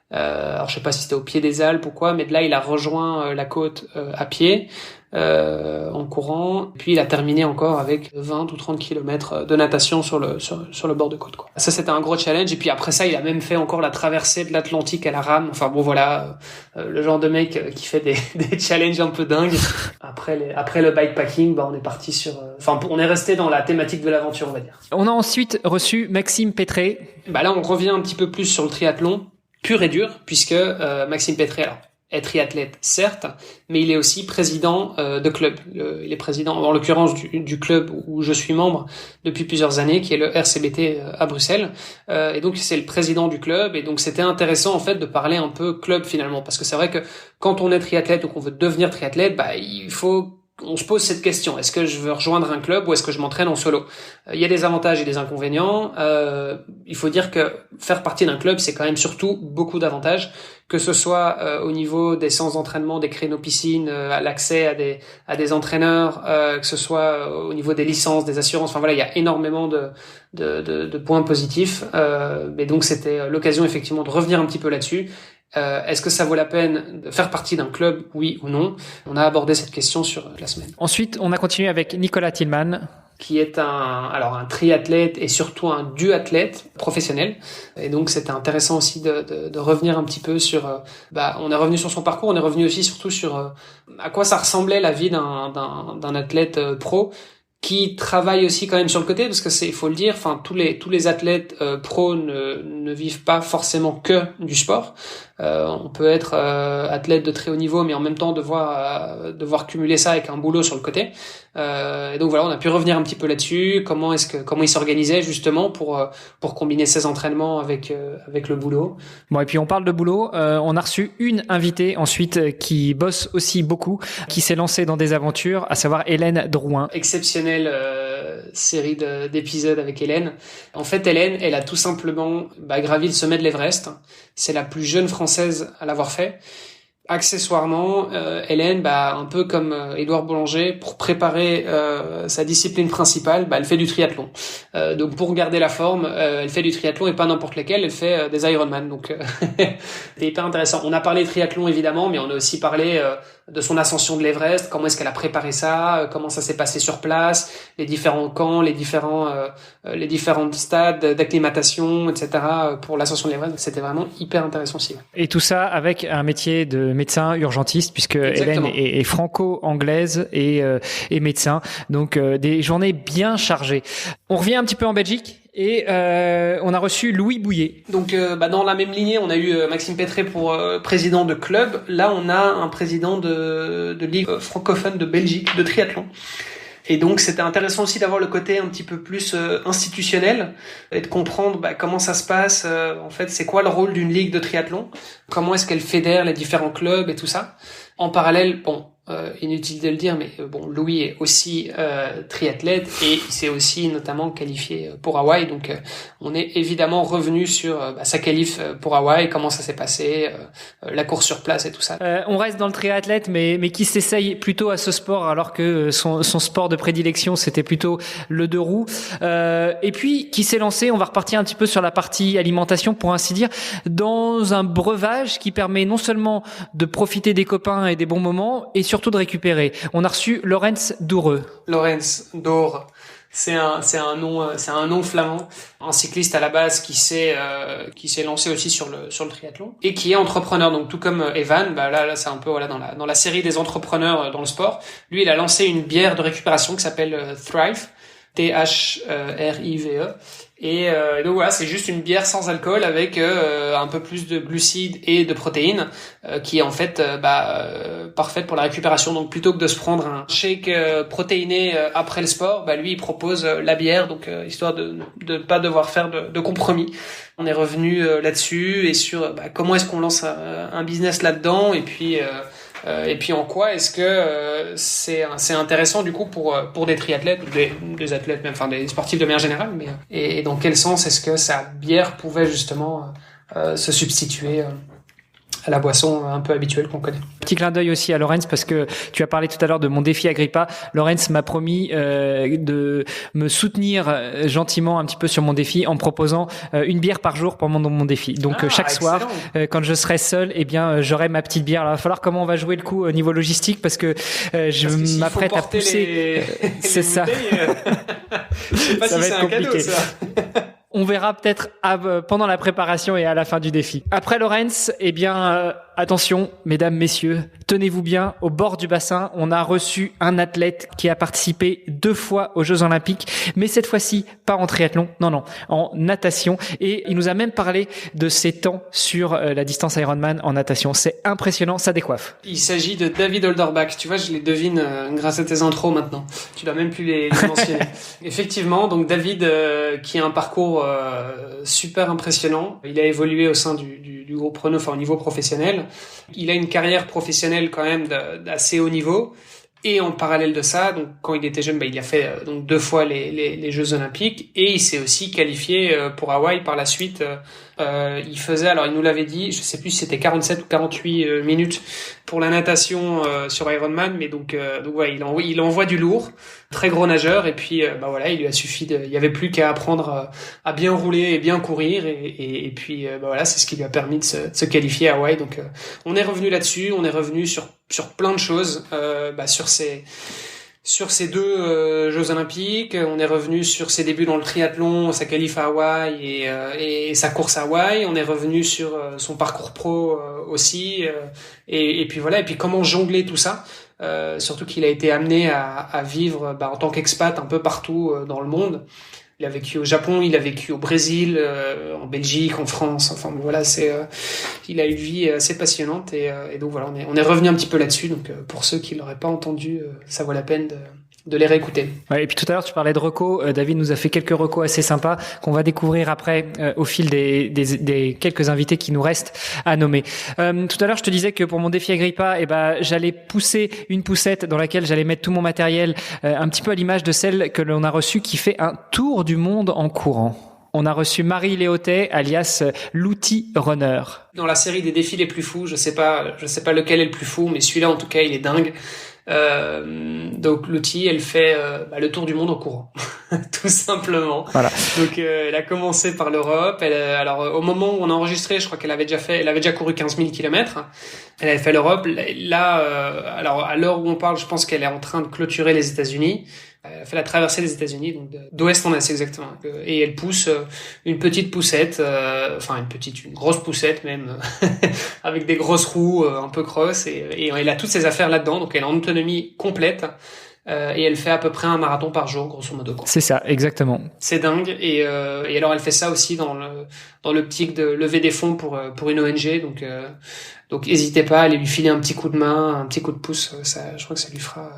alors je sais pas si c'était au pied des Alpes ou quoi, mais de là il a rejoint la côte à pied, en courant, puis il a terminé encore avec 20 ou 30 kilomètres de natation sur le bord de côte, quoi. Ça, c'était un gros challenge, et puis après ça, il a même fait encore la traversée de l'Atlantique à la rame. Enfin bon, voilà, le genre de mec qui fait des challenges un peu dingues. Après le bikepacking, on est parti on est resté dans la thématique de l'aventure, on va dire. On a ensuite reçu Maxime Pétré. Là, on revient un petit peu plus sur le triathlon pur et dur, puisque Maxime Pétré, alors, est triathlète, certes, mais il est aussi président de club. Il est président, en l'occurrence, du club où je suis membre depuis plusieurs années, qui est le RCBT à Bruxelles. Et donc, c'est le président du club. Et donc, c'était intéressant, en fait, de parler un peu club, finalement. Parce que c'est vrai que quand on est triathlète ou qu'on veut devenir triathlète, on se pose cette question. Est-ce que je veux rejoindre un club ou est-ce que je m'entraîne en solo? Il y a des avantages et des inconvénients. Il faut dire que faire partie d'un club, c'est quand même surtout beaucoup d'avantages, que ce soit au niveau des séances d'entraînement, des créneaux piscine, à l'accès à des entraîneurs, que ce soit au niveau des licences, des assurances. Enfin voilà, il y a énormément de points positifs. Mais donc c'était l'occasion effectivement de revenir un petit peu là-dessus. Est-ce que ça vaut la peine de faire partie d'un club, oui ou non? On a abordé cette question sur la semaine. Ensuite, on a continué avec Nicolas Tillman. qui est un triathlète et surtout un duathlète professionnel. Et donc c'était intéressant aussi de revenir un petit peu sur, on est revenu sur son parcours, on est revenu aussi surtout sur à quoi ça ressemblait la vie d'un athlète pro qui travaille aussi quand même sur le côté, parce que il faut le dire, enfin tous les athlètes pro ne vivent pas forcément que du sport. On peut être athlète de très haut niveau, mais en même temps devoir cumuler ça avec un boulot sur le côté. Et donc voilà, on a pu revenir un petit peu là-dessus. Comment il s'organisait justement pour combiner ses entraînements avec le boulot. Bon, et puis on parle de boulot. On a reçu une invitée ensuite qui bosse aussi beaucoup, qui s'est lancée dans des aventures, à savoir Hélène Drouin. Exceptionnelle série d'épisodes avec Hélène. En fait, Hélène, elle a tout simplement gravi le sommet de l'Everest. C'est la plus jeune Française à l'avoir fait. Accessoirement, Hélène, un peu comme Édouard Boulanger, pour préparer sa discipline principale, elle fait du triathlon. Donc pour garder la forme, elle fait du triathlon et pas n'importe lequel, elle fait des Ironman. Donc c'est hyper intéressant. On a parlé triathlon évidemment, mais on a aussi parlé de son ascension de l'Everest, comment est-ce qu'elle a préparé ça, comment ça s'est passé sur place, les différents camps, les différents stades d'acclimatation, etc. pour l'ascension de l'Everest. C'était vraiment hyper intéressant aussi. Et tout ça avec un métier de médecin urgentiste, puisque Exactement. Hélène est franco-anglaise et médecin. Donc des journées bien chargées. On revient un petit peu en Belgique. Et on a reçu Louis Bouillet. Donc dans la même lignée, on a eu Maxime Pétré pour président de club. Là, on a un président de ligue francophone de Belgique de triathlon. Et donc c'était intéressant aussi d'avoir le côté un petit peu plus institutionnel et de comprendre comment ça se passe. En fait, c'est quoi le rôle d'une ligue de triathlon ? Comment est-ce qu'elle fédère les différents clubs et tout ça ? En parallèle, inutile de le dire, mais Louis est aussi triathlète et il s'est aussi notamment qualifié pour Hawaï. Donc on est évidemment revenu sur sa qualif pour Hawaï, comment ça s'est passé, la course sur place et tout ça. On reste dans le triathlète, mais qui s'essaye plutôt à ce sport alors que son sport de prédilection c'était plutôt le 2 roues. Et puis qui s'est lancé, on va repartir un petit peu sur la partie alimentation pour ainsi dire, dans un breuvage qui permet non seulement de profiter des copains et des bons moments, et surtout de récupérer. On a reçu Laurens Doureux. Laurens Dour, c'est un nom flamand, un cycliste à la base qui s'est lancé aussi sur le triathlon et qui est entrepreneur. Donc tout comme Evan, là c'est un peu dans la série des entrepreneurs dans le sport. Lui, il a lancé une bière de récupération qui s'appelle Thrive, THRIVE. Et donc voilà, c'est juste une bière sans alcool avec un peu plus de glucides et de protéines qui est en fait parfaite pour la récupération. Donc plutôt que de se prendre un shake protéiné après le sport, lui il propose la bière, donc histoire de pas devoir faire de compromis. On est revenu là-dessus et sur comment est-ce qu'on lance un business là-dedans et puis en quoi est-ce que c'est intéressant du coup pour des triathlètes, des athlètes même, enfin des sportifs de manière générale, mais et dans quel sens est-ce que sa bière pouvait justement se substituer à la boisson un peu habituelle qu'on connaît. Petit clin d'œil aussi à Laurens parce que tu as parlé tout à l'heure de mon défi Agrippa. Laurens m'a promis de me soutenir gentiment un petit peu sur mon défi en me proposant une bière par jour pendant mon défi. Donc chaque excellent. soir, quand je serai seul, j'aurai ma petite bière. Alors, il va falloir comment on va jouer le coup au niveau logistique parce que je m'apprête à pousser. C'est ça. Je sais pas ça si va c'est être un compliqué. cadeau ça. On verra peut-être pendant la préparation et à la fin du défi. Après Laurens, attention, mesdames, messieurs, tenez-vous bien, au bord du bassin, on a reçu un athlète qui a participé 2 fois aux Jeux Olympiques, mais cette fois-ci, pas en triathlon, non, en natation. Et il nous a même parlé de ses temps sur la distance Ironman en natation. C'est impressionnant, ça décoiffe. Il s'agit de David Holderbach. Tu vois, je les devine grâce à tes intros maintenant. Tu dois même plus les mentionner. Effectivement, donc David, qui a un parcours super impressionnant. Il a évolué au sein du groupe Renault, au niveau professionnel. Il a une carrière professionnelle quand même d'assez haut niveau. Et en parallèle de ça, donc quand il était jeune, il a fait donc 2 fois les Jeux Olympiques et il s'est aussi qualifié pour Hawaï par la suite. Il faisait, alors il nous l'avait dit, je sais plus si c'était 47 ou 48 minutes pour la natation sur Ironman, mais donc ouais, il envoie du lourd, très gros nageur et puis il lui a suffi il y avait plus qu'à apprendre à bien rouler et bien courir et puis c'est ce qui lui a permis de se qualifier à Hawaï. Donc on est revenu là-dessus, on est revenu sur plein de choses, sur ces deux Jeux Olympiques. On est revenu sur ses débuts dans le triathlon, sa qualif à Hawaï et sa course à Hawaï. On est revenu sur son parcours pro aussi. Et puis voilà. Et puis comment jongler tout ça. Surtout qu'il a été amené à vivre en tant qu'expat un peu partout dans le monde. Il a vécu au Japon, il a vécu au Brésil, en Belgique, en France. Enfin voilà, il a une vie assez passionnante et donc voilà, on est revenu un petit peu là-dessus. Donc pour ceux qui l'auraient pas entendu, ça vaut la peine de les réécouter. Ouais, et puis tout à l'heure tu parlais de recos. David nous a fait quelques recos assez sympas qu'on va découvrir après au fil des quelques invités qui nous restent à nommer. Tout à l'heure je te disais que pour mon défi Agrippa, j'allais pousser une poussette dans laquelle j'allais mettre tout mon matériel, un petit peu à l'image de celle que l'on a reçue qui fait un tour du monde en courant. On a reçu Marie Léotet, alias l'outil runner. Dans la série des défis les plus fous, je sais pas lequel est le plus fou, mais celui-là en tout cas il est dingue. Donc l'outil, elle fait le tour du monde en courant, tout simplement. Voilà. Donc elle a commencé par l'Europe. Alors au moment où on a enregistré, je crois qu'elle avait déjà couru 15 000 kilomètres. Elle avait fait l'Europe. Là, alors à l'heure où on parle, je pense qu'elle est en train de clôturer les États-Unis. Elle a fait la traversée des États-Unis, donc d'ouest en est exactement. Et elle pousse une petite poussette, une grosse poussette même, avec des grosses roues un peu cross. Et elle a toutes ses affaires là-dedans, donc elle est en autonomie complète. Et elle fait à peu près un marathon par jour, grosso modo. C'est ça, exactement. C'est dingue. Et alors elle fait ça aussi dans l'optique de lever des fonds pour une ONG. Donc n'hésitez pas à aller lui filer un petit coup de main, un petit coup de pouce. Je crois que ça lui fera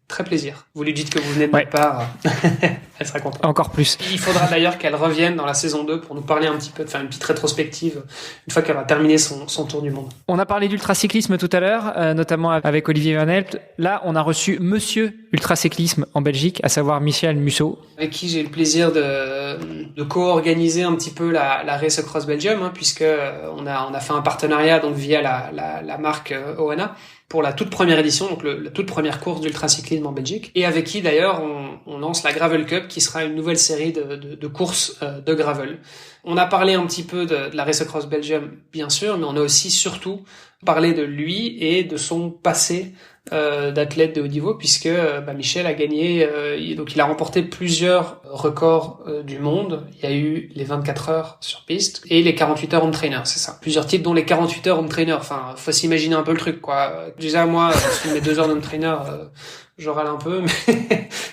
très plaisir. Vous lui dites que vous venez de notre part, elle sera contente. Encore plus. Il faudra d'ailleurs qu'elle revienne dans la saison 2 pour nous parler un petit peu, de faire une petite rétrospective une fois qu'elle aura terminé son tour du monde. On a parlé d'ultracyclisme tout à l'heure, notamment avec Olivier Van Helpt. Là, on a reçu Monsieur Ultracyclisme en Belgique, à savoir Michel Musso. Avec qui j'ai eu le plaisir de co-organiser un petit peu la Race Across Belgium, puisque on a fait un partenariat donc via la marque ONA pour la toute première édition, donc la toute première course d'ultracyclisme en Belgique, et avec qui d'ailleurs on lance la Gravel Cup, qui sera une nouvelle série de courses de gravel. On a parlé un petit peu de la Race Across Belgium, bien sûr, mais on a aussi surtout parlé de lui et de son passé d'athlète de haut niveau, puisque Michel a gagné, donc il a remporté plusieurs records du monde. Il y a eu les 24 heures sur piste et les 48 heures home trainer, c'est ça. Plusieurs titres, dont les 48 heures home trainer. Enfin, faut s'imaginer un peu le truc, quoi. Déjà, moi, sur mes 2 heures d'home trainer, je râle un peu,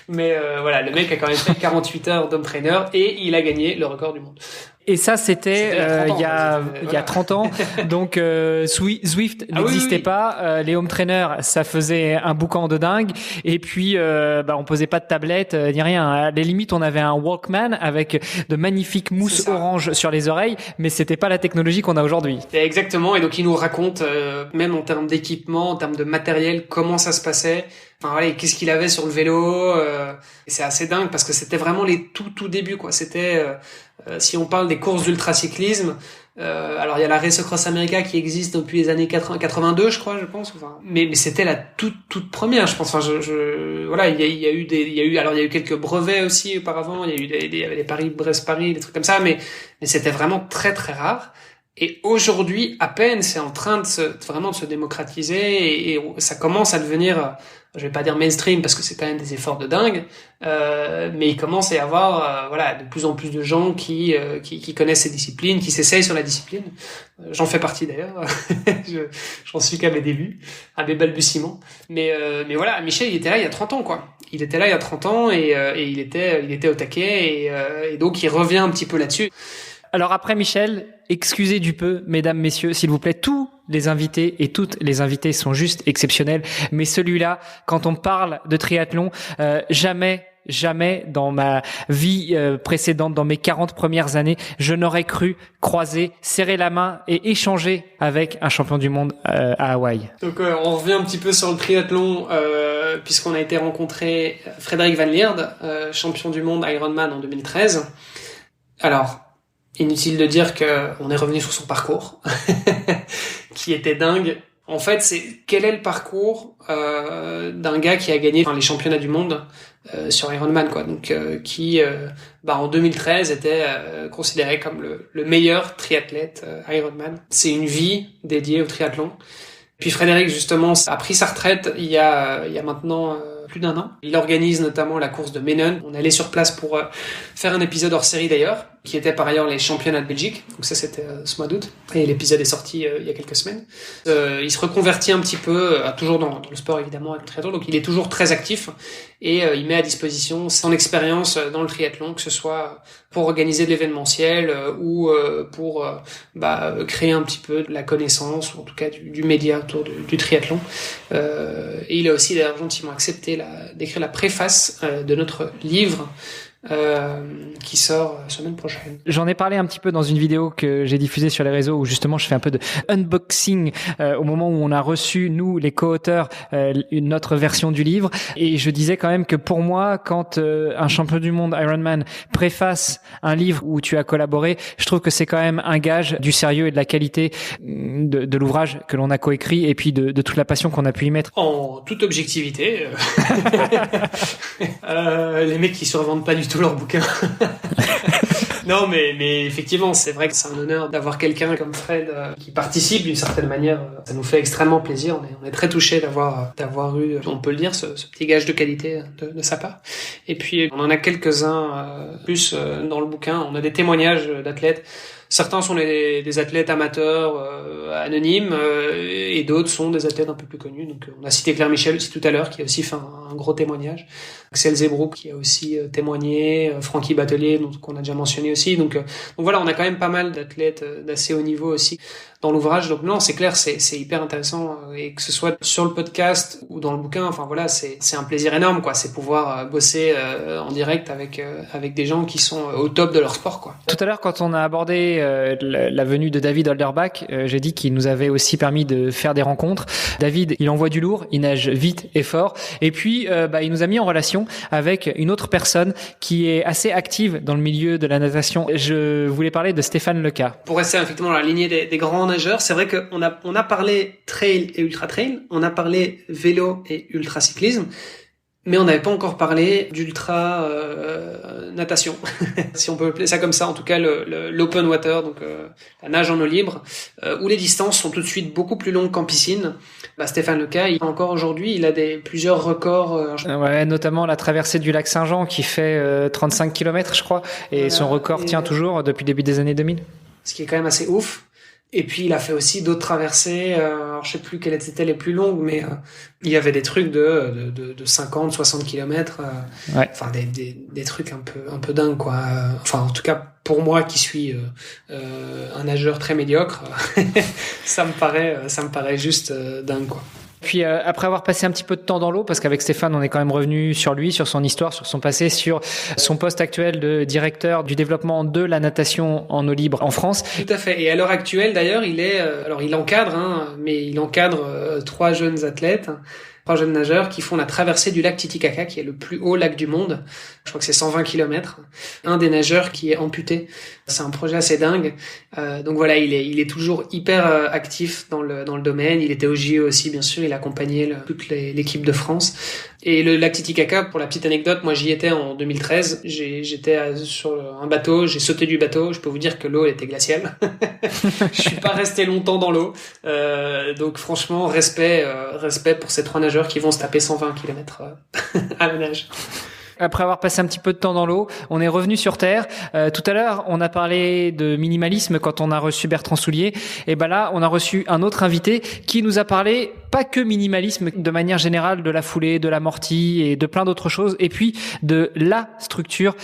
mais voilà, le mec a quand même fait 48 heures d'home trainer et il a gagné le record du monde. Et ça, c'était il y a 30 ans. Donc Zwift n'existait pas. Les home trainers, ça faisait un boucan de dingue. Et puis, on posait pas de tablette ni rien. À la limite, on avait un Walkman avec de magnifiques mousses orange sur les oreilles, mais c'était pas la technologie qu'on a aujourd'hui. Exactement. Et donc, il nous raconte, même en termes d'équipement, en termes de matériel, comment ça se passait. Enfin voilà, qu'est-ce qu'il avait sur le vélo. Et c'est assez dingue parce que c'était vraiment les tout débuts, quoi. C'était si on parle des courses d'ultracyclisme, alors il y a la Race Across America qui existe depuis les années 82, je crois, je pense. Enfin, mais c'était la toute première, je pense. Enfin, voilà, il y a eu quelques brevets aussi auparavant. Il y avait les Paris-Brest-Paris, des trucs comme ça, mais c'était vraiment très très rare. Et aujourd'hui, à peine, c'est en train de se démocratiser et ça commence à devenir, je vais pas dire mainstream parce que c'est quand même des efforts de dingue, mais il commence à y avoir, de plus en plus de gens qui connaissent ces disciplines, qui s'essayent sur la discipline. J'en fais partie d'ailleurs. J'en suis qu'à mes débuts, à mes balbutiements. Mais voilà, Michel, il était là il y a 30 ans, quoi. Il était là il y a 30 ans et il était au taquet et donc il revient un petit peu là-dessus. Alors après Michel, excusez du peu, mesdames, messieurs, s'il vous plaît, tous les invités et toutes les invitées sont juste exceptionnels. Mais celui-là, quand on parle de triathlon, jamais dans ma vie précédente, dans mes 40 premières années, je n'aurais cru croiser, serrer la main et échanger avec un champion du monde à Hawaï. Donc on revient un petit peu sur le triathlon, puisqu'on a été rencontrer Frédéric Van Lierde, champion du monde Ironman en 2013. Alors, inutile de dire qu'on est revenu sur son parcours, qui était dingue. En fait, quel est le parcours d'un gars qui a gagné les championnats du monde sur Ironman, quoi. Donc qui en 2013 était considéré comme le meilleur triathlète Ironman. C'est une vie dédiée au triathlon. Puis Frédéric justement a pris sa retraite il y a maintenant plus d'1 an. Il organise notamment la course de Menon. On allait sur place pour faire un épisode hors série d'ailleurs, qui était par ailleurs les championnats de Belgique. Donc ça, c'était ce mois d'août. Et l'épisode est sorti il y a quelques semaines. Il se reconvertit un petit peu, toujours dans le sport évidemment, avec le triathlon. Donc il est toujours très actif et il met à disposition son expérience dans le triathlon, que ce soit pour organiser de l'événementiel ou pour créer un petit peu de la connaissance, ou en tout cas du média autour du triathlon. Et il a aussi d'ailleurs gentiment accepté d'écrire la préface de notre livre qui sort semaine prochaine. J'en ai parlé un petit peu dans une vidéo que j'ai diffusée sur les réseaux où justement je fais un peu de unboxing au moment où on a reçu, nous les co-auteurs, notre version du livre, et je disais quand même que pour moi, quand un champion du monde Ironman préface un livre où tu as collaboré, je trouve que c'est quand même un gage du sérieux et de la qualité de l'ouvrage que l'on a coécrit, et puis de toute la passion qu'on a pu y mettre. En toute objectivité, les mecs qui survendent pas du tout leur bouquin. Non, mais effectivement, c'est vrai que c'est un honneur d'avoir quelqu'un comme Fred qui participe d'une certaine manière. Ça nous fait extrêmement plaisir. On est très touchés d'avoir eu, on peut le dire, ce petit gage de qualité de sa part. Et puis, on en a quelques-uns plus dans le bouquin. On a des témoignages d'athlètes. Certains sont des athlètes amateurs anonymes et d'autres sont des athlètes un peu plus connus. Donc on a cité Claire Michel aussi tout à l'heure qui a aussi fait un gros témoignage. Axel Zebrouk qui a aussi témoigné, Francky Batelier qu'on a déjà mentionné aussi. Donc voilà, on a quand même pas mal d'athlètes d'assez haut niveau aussi dans l'ouvrage. Donc non, c'est clair, c'est hyper intéressant et que ce soit sur le podcast ou dans le bouquin, enfin voilà, c'est un plaisir énorme quoi, c'est pouvoir bosser en direct avec des gens qui sont au top de leur sport quoi. Tout à l'heure quand on a abordé la venue de David Holderbach, j'ai dit qu'il nous avait aussi permis de faire des rencontres. David, il envoie du lourd, il nage vite et fort, et puis il nous a mis en relation avec une autre personne qui est assez active dans le milieu de la natation. Je voulais parler de Stéphane Leca. Pour rester effectivement dans la lignée des grands nageurs, c'est vrai qu'on a parlé trail et ultra trail, on a parlé vélo et ultra cyclisme, mais on n'avait pas encore parlé d'ultra natation, si on peut appeler ça comme ça, en tout cas l'open water, donc la nage en eau libre, où les distances sont tout de suite beaucoup plus longues qu'en piscine. Stéphane Leca, encore aujourd'hui, il a plusieurs records. Ouais, notamment la traversée du lac Saint-Jean qui fait 35 km, je crois, et voilà, son record tient toujours depuis le début des années 2000. Ce qui est quand même assez ouf. Et puis il a fait aussi d'autres traversées, alors je sais plus quelles étaient les plus longues, mais il y avait des trucs de 50, 60 km, ouais. Enfin des trucs un peu dingues quoi. Enfin en tout cas pour moi qui suis un nageur très médiocre, ça me paraît juste dingue quoi. Puis après avoir passé un petit peu de temps dans l'eau, parce qu'avec Stéphane on est quand même revenu sur lui, sur son histoire, sur son passé, sur son poste actuel de directeur du développement de la natation en eau libre en France. Tout à fait. Et à l'heure actuelle d'ailleurs, il encadre, mais il encadre 3 jeunes athlètes. 3 jeunes nageurs qui font la traversée du lac Titicaca, qui est le plus haut lac du monde. Je crois que c'est 120 km. Un des nageurs qui est amputé. C'est un projet assez dingue. Donc voilà, il est toujours hyper actif dans le domaine. Il était au JO aussi, bien sûr. Il accompagnait toute l'équipe de France. Et le lac Titicaca, pour la petite anecdote, moi j'y étais en 2013. J'étais sur un bateau, j'ai sauté du bateau. Je peux vous dire que l'eau était glaciale. Je suis pas resté longtemps dans l'eau. Donc franchement, respect pour ces 3 nageurs qui vont se taper 120 km à la nage. Après avoir passé un petit peu de temps dans l'eau, on est revenu sur Terre. Tout à l'heure, on a parlé de minimalisme quand on a reçu Bertrand Soulier. Et là, on a reçu un autre invité qui nous a parlé pas que minimalisme, de manière générale, de la foulée, de l'amorti et de plein d'autres choses. Et puis de la structure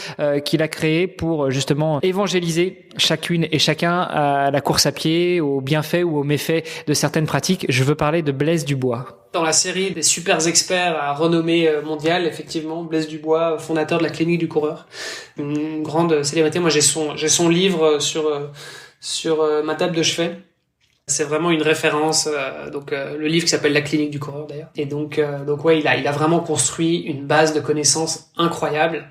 qu'il a créée pour justement évangéliser chacune et chacun à la course à pied, aux bienfaits ou aux méfaits de certaines pratiques. Je veux parler de Blaise Dubois. Dans la série des super experts à renommée mondiale, effectivement, Blaise Dubois, fondateur de la clinique du coureur, une grande célébrité. Moi, j'ai son livre sur ma table de chevet. C'est vraiment une référence. Le livre qui s'appelle La clinique du coureur d'ailleurs. Et donc ouais, il a vraiment construit une base de connaissances incroyable.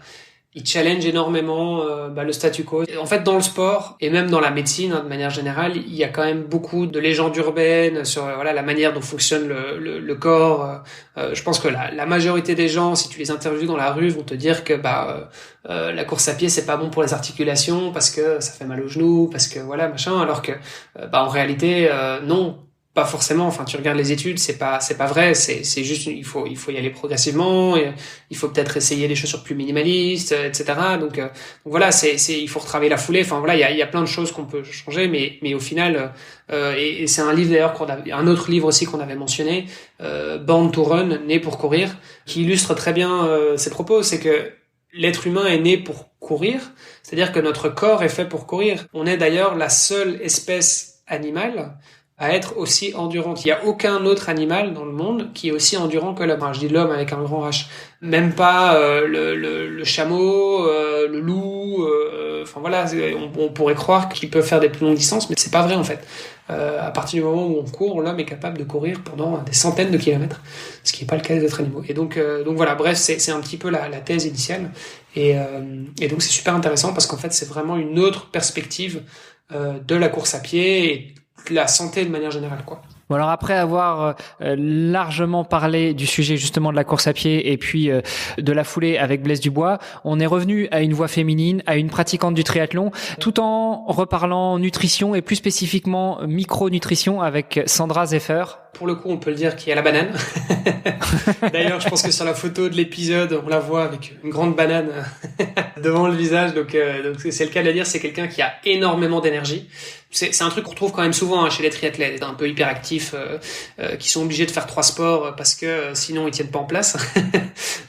Il challenge énormément le statu quo. En fait, dans le sport et même dans la médecine, de manière générale, il y a quand même beaucoup de légendes urbaines sur la manière dont fonctionne le corps. Je pense que la majorité des gens, si tu les interviews dans la rue, vont te dire que la course à pied c'est pas bon pour les articulations parce que ça fait mal aux genoux, parce que machin. Alors que en réalité, non. Pas forcément. Enfin, tu regardes les études, c'est pas vrai. C'est juste, il faut y aller progressivement. Et il faut peut-être essayer des chaussures plus minimalistes, etc. Donc voilà, il faut retravailler la foulée. Enfin voilà, il y a plein de choses qu'on peut changer, mais au final, et c'est un livre d'ailleurs un autre livre aussi qu'on avait mentionné, Born to Run, né pour courir, qui illustre très bien ces propos. C'est que l'être humain est né pour courir, c'est-à-dire que notre corps est fait pour courir. On est d'ailleurs la seule espèce animale à être aussi endurante. Il n'y a aucun autre animal dans le monde qui est aussi endurant que l'homme. Je dis l'homme avec un grand H. Même pas le chameau, le loup. Enfin voilà, on pourrait croire qu'ils peuvent faire des plus longues distances, mais c'est pas vrai en fait. À partir du moment où on court, l'homme est capable de courir pendant des centaines de kilomètres, ce qui n'est pas le cas des autres animaux. Et donc voilà, bref, c'est un petit peu la thèse initiale. Et donc c'est super intéressant parce qu'en fait c'est vraiment une autre perspective de la course à pied et de la santé de manière générale, quoi. Bon, alors après avoir largement parlé du sujet justement de la course à pied et puis de la foulée avec Blaise Dubois, on est revenu à une voix féminine, à une pratiquante du triathlon, tout en reparlant nutrition et plus spécifiquement micronutrition avec Sandra Zeffer. Pour le coup, on peut le dire qu'il y a la banane. D'ailleurs, je pense que sur la photo de l'épisode, on la voit avec une grande banane devant le visage. Donc c'est le cas de le dire, c'est quelqu'un qui a énormément d'énergie. C'est un truc qu'on retrouve quand même souvent chez les triathlètes, un peu hyperactifs, qui sont obligés de faire 3 sports parce que sinon ils tiennent pas en place.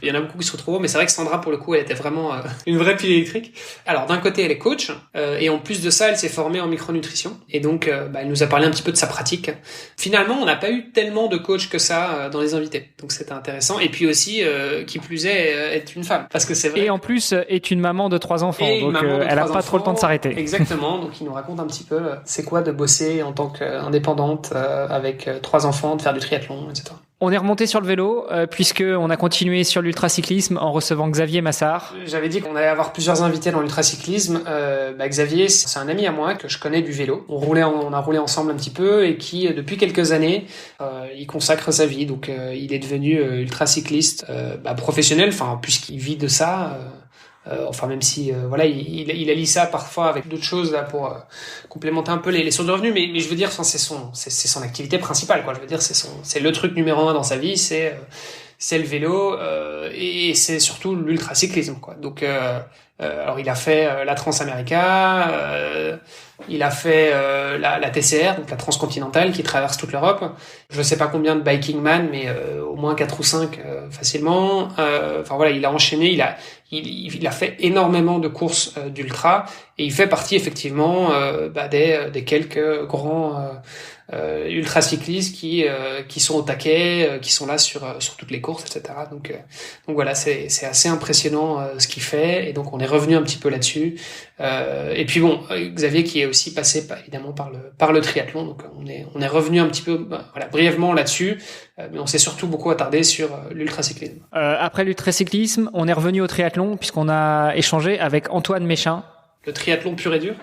Il y en a beaucoup qui se retrouvent, mais c'est vrai que Sandra, pour le coup, elle était vraiment une vraie pile électrique. Alors d'un côté, elle est coach, et en plus de ça, elle s'est formée en micronutrition, et donc elle nous a parlé un petit peu de sa pratique. Finalement, on n'a pas eu tellement de coachs que ça dans les invités, donc c'était intéressant. Et puis aussi, qui plus est une femme, parce que c'est vrai. Et en plus, est une maman de 3 enfants, donc elle a pas trop le temps de s'arrêter. Exactement, donc il nous raconte un petit peu c'est quoi de bosser en tant qu'indépendante avec 3 enfants, de faire du triathlon, etc. On est remonté sur le vélo puisque on a continué sur l'ultracyclisme en recevant Xavier Massard. J'avais dit qu'on allait avoir plusieurs invités dans l'ultracyclisme. Xavier, c'est un ami à moi que je connais du vélo. On a roulé ensemble un petit peu et qui depuis quelques années il consacre sa vie. Donc il est devenu ultracycliste professionnel, enfin puisqu'il vit de ça. Même si voilà, il allie ça parfois avec d'autres choses là pour complémenter un peu les sources de revenus, mais je veux dire, c'est son activité principale, quoi. Je veux dire, c'est le truc numéro 1 dans sa vie, c'est le vélo et c'est surtout l'ultracyclisme, quoi. Donc alors il a fait la Transamerica, il a fait la TCR, donc la transcontinentale qui traverse toute l'Europe. Je sais pas combien de biking man, mais au moins 4 ou 5 facilement. Enfin voilà, il a enchaîné, il a fait énormément de courses d'ultra et il fait partie effectivement des quelques grands ultracyclistes qui sont au taquet, qui sont là sur toutes les courses, etc. Donc voilà, c'est assez impressionnant ce qu'il fait, et donc on est revenu un petit peu là-dessus. Et puis bon, Xavier qui est aussi passé évidemment par le triathlon, donc on est revenu un petit peu brièvement là-dessus, mais on s'est surtout beaucoup attardé sur l'ultracyclisme. Après l'ultracyclisme, on est revenu au triathlon puisqu'on a échangé avec Antoine Méchin. Le triathlon pur et dur,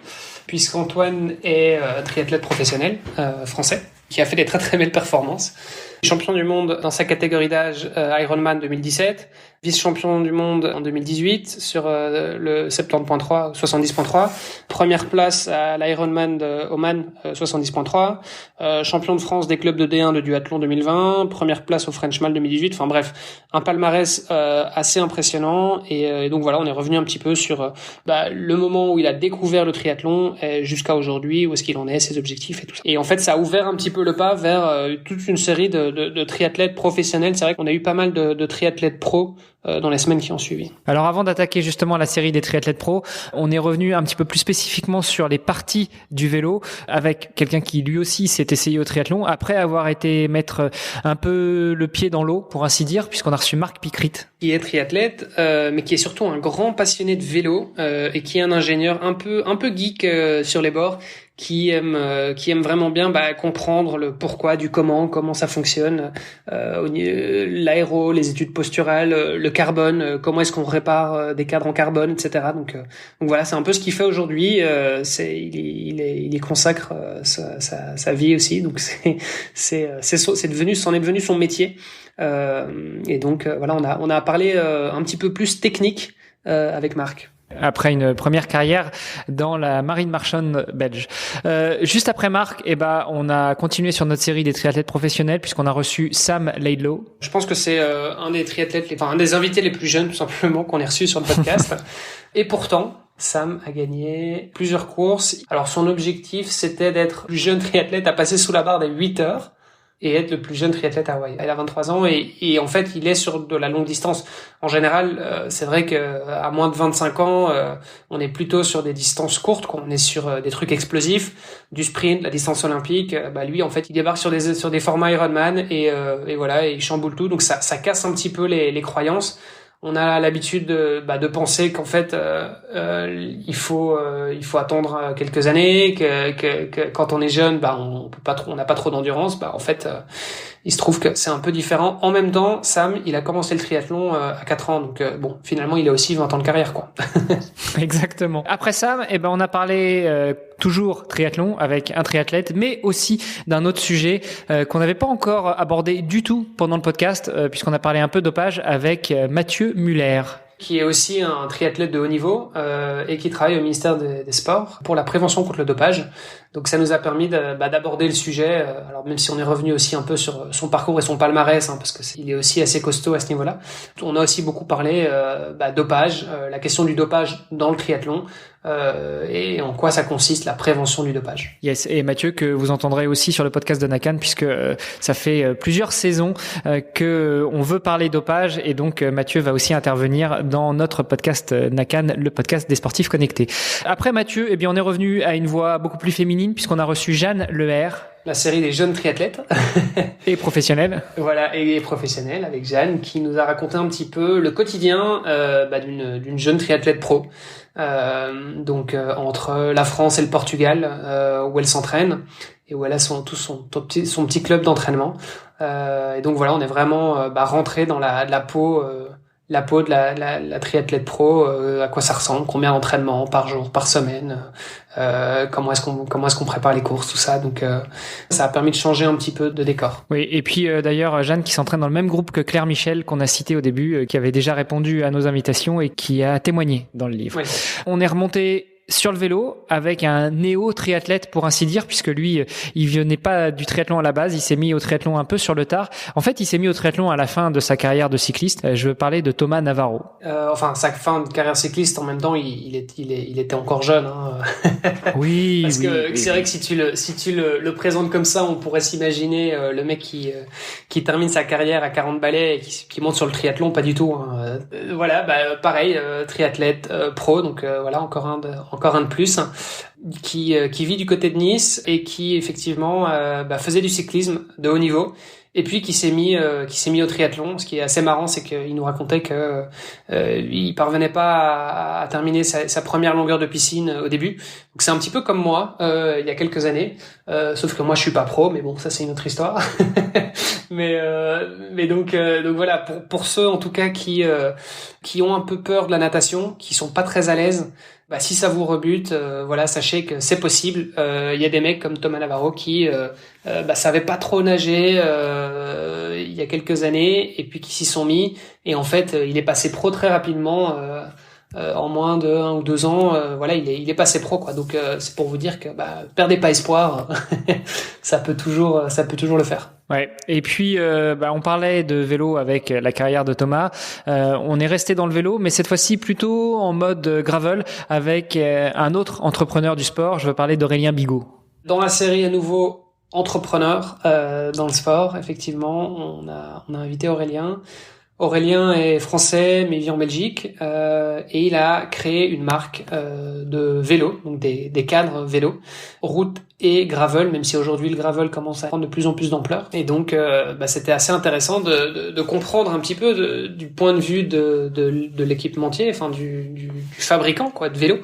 puisqu'Antoine est triathlète professionnel français, qui a fait des très très belles performances. Champion du monde dans sa catégorie d'âge Ironman 2017, vice-champion du monde en 2018 sur le 70.3 ou 70.3, première place à l'Ironman de Oman 70.3, champion de France des clubs de D1 de duathlon 2020, première place au French Mile 2018. Enfin bref, un palmarès assez impressionnant, et donc voilà, on est revenu un petit peu sur le moment où il a découvert le triathlon jusqu'à aujourd'hui, où est-ce qu'il en est, ses objectifs et tout ça. Et en fait, ça a ouvert un petit peu le pas vers toute une série de triathlètes professionnels. C'est vrai qu'on a eu pas mal de triathlètes pros dans les semaines qui ont suivi. Alors avant d'attaquer justement la série des triathlètes pros, on est revenu un petit peu plus spécifiquement sur les parties du vélo avec quelqu'un qui lui aussi s'est essayé au triathlon après avoir été mettre un peu le pied dans l'eau, pour ainsi dire, puisqu'on a reçu Marc Picrit. Qui est triathlète, mais qui est surtout un grand passionné de vélo et qui est un ingénieur un peu geek sur les bords, qui aime vraiment bien comprendre le pourquoi du comment ça fonctionne, l'aéro, les études posturales, le carbone, comment est-ce qu'on répare des cadres en carbone, etc. Donc voilà, c'est un peu ce qu'il fait aujourd'hui. Il y consacre sa vie aussi. Donc c'en est devenu son métier. Et donc voilà, on a parlé un petit peu plus technique avec Marc. après une première carrière dans la marine marchande belge. Juste après Marc, on a continué sur notre série des triathlètes professionnels puisqu'on a reçu Sam Laidlow. Je pense que c'est un des invités les plus jeunes tout simplement qu'on ait reçu sur le podcast. Et pourtant, Sam a gagné plusieurs courses. Alors son objectif, c'était d'être le plus jeune triathlète à passer sous la barre des 8 heures et être le plus jeune triathlète à Hawaï. Il a 23 ans et en fait, il est sur de la longue distance. En général, c'est vrai que à moins de 25 ans, on est plutôt sur des distances courtes, quoi. On est sur des trucs explosifs, du sprint, la distance olympique. Lui, en fait, il débarque sur des formats Ironman et voilà, et il chamboule tout. Donc ça casse un petit peu les croyances. On a l'habitude de penser qu'en fait il faut attendre quelques années, que quand on est jeune on n'a pas trop d'endurance. En fait il se trouve que c'est un peu différent. En même temps, Sam, il a commencé le triathlon à 4 ans, donc finalement il a aussi 20 ans de carrière, quoi. Exactement. Après Sam, on a parlé toujours triathlon avec un triathlète, mais aussi d'un autre sujet qu'on n'avait pas encore abordé du tout pendant le podcast, puisqu'on a parlé un peu dopage avec Mathieu Muller, qui est aussi un triathlète de haut niveau et qui travaille au ministère des Sports pour la prévention contre le dopage. Donc ça nous a permis d'aborder le sujet. Alors même si on est revenu aussi un peu sur son parcours et son palmarès, parce que il est aussi assez costaud à ce niveau-là. On a aussi beaucoup parlé dopage, la question du dopage dans le triathlon et en quoi ça consiste la prévention du dopage. Yes, et Mathieu que vous entendrez aussi sur le podcast de Nakan puisque ça fait plusieurs saisons que on veut parler dopage et donc Mathieu va aussi intervenir dans notre podcast Nakan, le podcast des sportifs connectés. Après Mathieu, on est revenu à une voix beaucoup plus féminine puisqu'on a reçu Jeanne Leher. La série des jeunes triathlètes. Et professionnels. Voilà, et professionnels avec Jeanne qui nous a raconté un petit peu le quotidien d'une jeune triathlète pro. Entre la France et le Portugal où elle s'entraîne et où elle a son petit club d'entraînement. Et donc voilà, on est vraiment rentré dans la peau de la triathlète pro, à quoi ça ressemble, combien d'entraînements par jour, par semaine, comment est-ce qu'on prépare les courses, tout ça. Donc ça a permis de changer un petit peu de décor. Oui, et puis d'ailleurs Jeanne qui s'entraîne dans le même groupe que Claire Michel qu'on a cité au début, qui avait déjà répondu à nos invitations et qui a témoigné dans le livre. Oui. On est remonté sur le vélo avec un néo-triathlète pour ainsi dire, puisque lui, il venait pas du triathlon à la base, il s'est mis au triathlon un peu sur le tard. En fait, il s'est mis au triathlon à la fin de sa carrière de cycliste. Je veux parler de Thomas Navarro. Sa fin de carrière cycliste, en même temps, il était encore jeune. Oui. Parce que oui, c'est vrai que si tu le présentes comme ça, on pourrait s'imaginer le mec qui termine sa carrière à 40 balais et qui monte sur le triathlon, pas du tout. Pareil, triathlète pro, donc voilà, encore un de plus, qui vit du côté de Nice et qui effectivement faisait du cyclisme de haut niveau et puis qui s'est mis au triathlon. Ce qui est assez marrant, c'est qu'il nous racontait que il parvenait pas à terminer sa première longueur de piscine au début. Donc c'est un petit peu comme moi il y a quelques années, sauf que moi je suis pas pro, mais bon, ça c'est une autre histoire. mais donc voilà, pour ceux en tout cas qui ont un peu peur de la natation, qui sont pas très à l'aise, si ça vous rebute, sachez que c'est possible. Il y a des mecs comme Thomas Navarro qui savaient pas trop nager il y a quelques années et puis qui s'y sont mis, et en fait il est passé pro très rapidement. En moins de 1 ou 2 ans, il est passé pro, quoi. Donc c'est pour vous dire que perdez pas espoir, ça peut toujours le faire. Ouais. Et puis on parlait de vélo avec la carrière de Thomas. On est resté dans le vélo, mais cette fois-ci plutôt en mode gravel avec un autre entrepreneur du sport. Je veux parler d'Aurélien Bigot. Dans la série à nouveau entrepreneur dans le sport, effectivement, on a invité Aurélien. Aurélien est français mais vit en Belgique et il a créé une marque de vélo, donc des cadres vélo, route et gravel, même si aujourd'hui le gravel commence à prendre de plus en plus d'ampleur. Et donc c'était assez intéressant de comprendre un petit peu du point de vue de l'équipementier, enfin du fabricant, quoi, de vélo.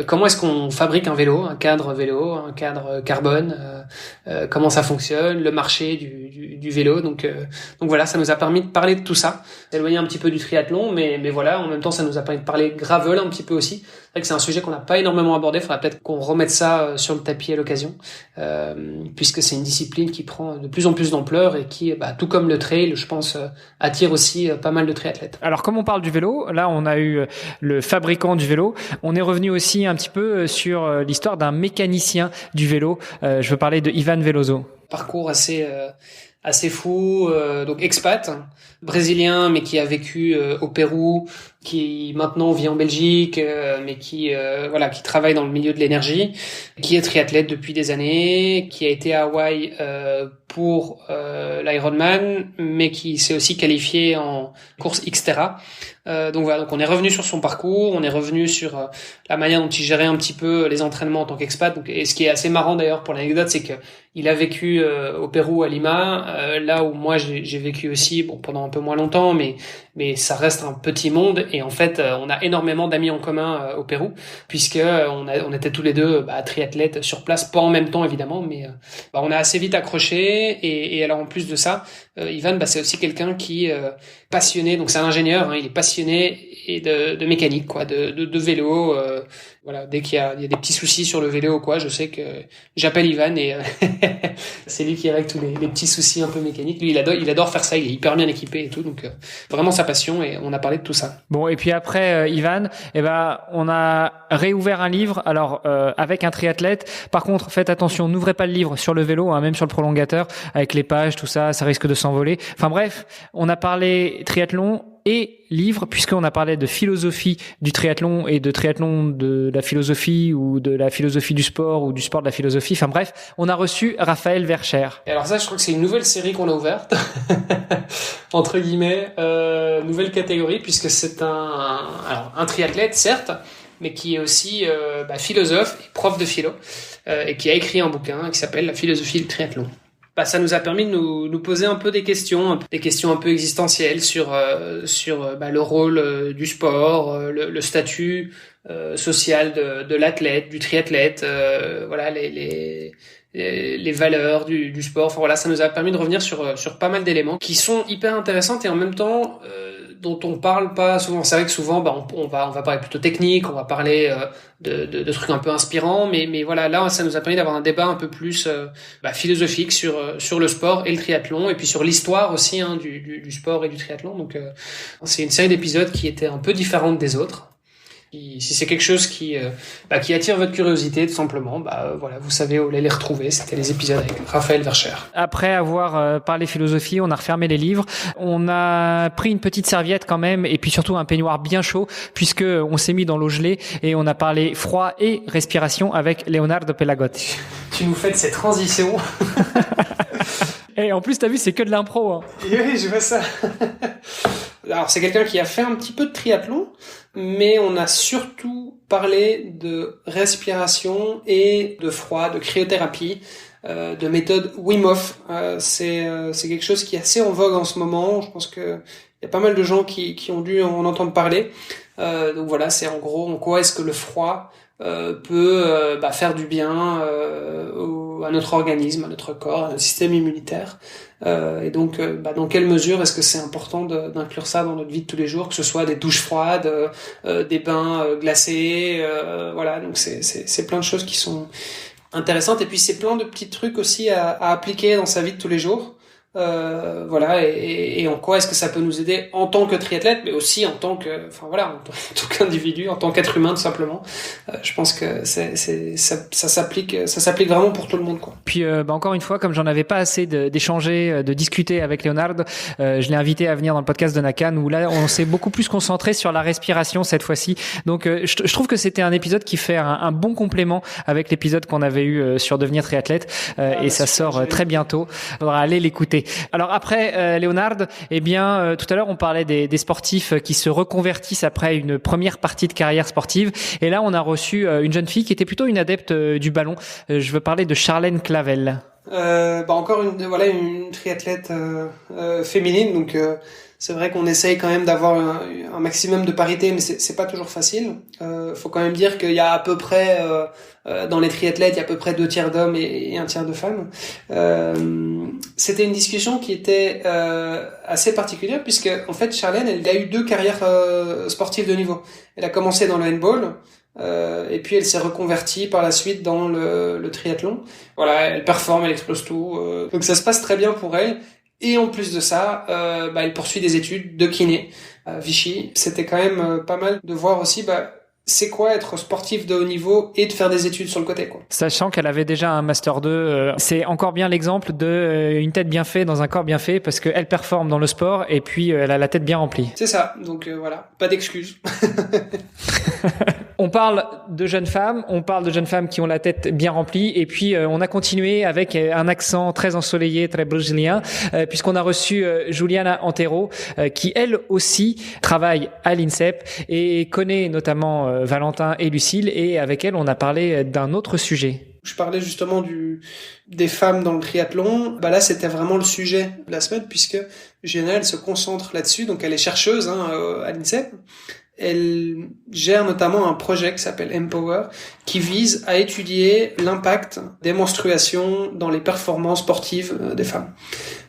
Comment est-ce qu'on fabrique un vélo, un cadre carbone, comment ça fonctionne, le marché du vélo. Donc voilà, ça nous a permis de parler de tout ça, d'éloigner un petit peu du triathlon, mais voilà, en même temps ça nous a permis de parler gravel un petit peu aussi, vrai que c'est un sujet qu'on n'a pas énormément abordé. Il faudra peut-être qu'on remette ça sur le tapis à l'occasion, puisque c'est une discipline qui prend de plus en plus d'ampleur et qui, tout comme le trail, je pense, attire aussi pas mal de triathlètes. Alors, comme on parle du vélo, là, on a eu le fabricant du vélo. On est revenu aussi un petit peu sur l'histoire d'un mécanicien du vélo. Je veux parler de Ivan Veloso. Parcours assez fou, donc expat, brésilien, mais qui a vécu au Pérou, qui maintenant vit en Belgique, mais qui travaille dans le milieu de l'énergie, qui est triathlète depuis des années, qui a été à Hawaï pour l'Ironman, mais qui s'est aussi qualifié en course Xterra. Donc on est revenu sur son parcours, on est revenu sur la manière dont il gérait un petit peu les entraînements en tant qu'expat. Et ce qui est assez marrant d'ailleurs pour l'anecdote, c'est que il a vécu au Pérou, à Lima, là où moi j'ai vécu aussi, pendant un peu moins longtemps, mais ça reste un petit monde. Et en fait, on a énormément d'amis en commun au Pérou, puisque on était tous les deux triathlètes sur place, pas en même temps évidemment, mais on a assez vite accroché. Et alors en plus de ça, Ivan, c'est aussi quelqu'un qui passionné, donc c'est un ingénieur, il est passionné et de mécanique, de vélo. Dès qu'il y a des petits soucis sur le vélo ou quoi, je sais que j'appelle Ivan et c'est lui qui règle tous les petits soucis un peu mécaniques. Lui, il adore faire ça, il est hyper bien équipé et tout, donc vraiment sa passion, et on a parlé de tout ça. Bon, et puis après Ivan, on a réouvert un livre, alors avec un triathlète. Par contre, faites attention, n'ouvrez pas le livre sur le vélo, même sur le prolongateur, avec les pages, tout ça, ça risque de s'envoler. Enfin bref, on a parlé triathlon et livre, puisqu'on a parlé de philosophie du triathlon et de triathlon de la philosophie, ou de la philosophie du sport, ou du sport de la philosophie. Enfin bref, on a reçu Raphaël Verscher. Et alors ça, je crois que c'est une nouvelle série qu'on a ouverte, entre guillemets, nouvelle catégorie, puisque c'est un triathlète, certes, mais qui est aussi philosophe et prof de philo, et qui a écrit un bouquin qui s'appelle La philosophie du triathlon. Ça nous a permis de nous poser un peu des questions un peu existentielles sur le rôle du sport, le statut social de l'athlète, du triathlète, les valeurs du sport. Enfin voilà, ça nous a permis de revenir sur pas mal d'éléments qui sont hyper intéressantes et en même temps dont on parle pas souvent. C'est vrai que souvent on va parler plutôt technique, on va parler de trucs un peu inspirants, mais voilà, là ça nous a permis d'avoir un débat un peu plus philosophique sur le sport et le triathlon, et puis sur l'histoire aussi du sport et du triathlon. Donc c'est une série d'épisodes qui était un peu différente des autres. Si c'est quelque chose qui attire votre curiosité, tout simplement, vous savez où aller les retrouver. C'était les épisodes avec Raphaël Verscher. Après avoir parlé philosophie, on a refermé les livres. On a pris une petite serviette quand même, et puis surtout un peignoir bien chaud, puisque on s'est mis dans l'eau gelée et on a parlé froid et respiration avec Leonardo Pelagotti. Tu nous fais de ces transitions. Et en plus, t'as vu, c'est que de l'impro. Hein. Oui, je vois ça. Alors, c'est quelqu'un qui a fait un petit peu de triathlon, mais on a surtout parlé de respiration et de froid, de cryothérapie, de méthode Wim Hof. C'est quelque chose qui est assez en vogue en ce moment. Je pense que il y a pas mal de gens qui ont dû en entendre parler. Donc voilà, c'est en gros en quoi est-ce que le froid peut faire du bien à notre organisme, à notre corps, à notre système immunitaire. Et donc, dans quelle mesure est-ce que c'est important d'inclure ça dans notre vie de tous les jours, que ce soit des douches froides, des bains glacés, voilà. Donc c'est plein de choses qui sont intéressantes, et puis c'est plein de petits trucs aussi à appliquer dans sa vie de tous les jours. Et en quoi est-ce que ça peut nous aider en tant que triathlète, mais aussi en tant en tant qu'individu, en tant qu'être humain, tout simplement. Je pense que ça s'applique vraiment pour tout le monde, quoi. Puis encore une fois, comme j'en avais pas assez d'échanger, de discuter avec Leonardo, je l'ai invité à venir dans le podcast de Nakan, où là on s'est beaucoup plus concentré sur la respiration cette fois-ci. Donc je trouve que c'était un épisode qui fait un bon complément avec l'épisode qu'on avait eu sur devenir triathlète, et ça sort très bientôt. Faudra aller l'écouter. Alors après Leonardo, tout à l'heure on parlait des sportifs qui se reconvertissent après une première partie de carrière sportive, et là on a reçu une jeune fille qui était plutôt une adepte du ballon. Je veux parler de Charlène Clavel. Encore une triathlète féminine, donc c'est vrai qu'on essaye quand même d'avoir un maximum de parité, mais c'est pas toujours facile. Faut quand même dire qu'il y a à peu près dans les triathlètes, il y a à peu près 2/3 d'hommes et 1/3 de femmes. C'était une discussion qui était assez particulière, puisque en fait Charlène, elle a eu 2 carrières sportives de niveau. Elle a commencé dans le handball, Et puis elle s'est reconvertie par la suite dans le triathlon. Voilà, elle performe, elle explose tout. Donc ça se passe très bien pour elle. Et en plus de ça, elle poursuit des études de kiné à Vichy. C'était quand même pas mal de voir aussi c'est quoi être sportif de haut niveau et de faire des études sur le côté, quoi. Sachant qu'elle avait déjà un Master 2, c'est encore bien l'exemple de une tête bien faite dans un corps bien fait, parce qu'elle performe dans le sport et puis elle a la tête bien remplie. C'est ça, donc voilà, pas d'excuses. On parle de jeunes femmes qui ont la tête bien remplie, et puis on a continué avec un accent très ensoleillé, très brésilien, puisqu'on a reçu Juliana Antero, qui elle aussi travaille à l'INSEP et connaît notamment Valentin et Lucille, et avec elle on a parlé d'un autre sujet. Je parlais justement des femmes dans le triathlon. Là, c'était vraiment le sujet de la semaine, puisque Juliana, elle se concentre là-dessus, donc elle est chercheuse à l'INSEP. Elle gère notamment un projet qui s'appelle Empower, qui vise à étudier l'impact des menstruations dans les performances sportives des femmes.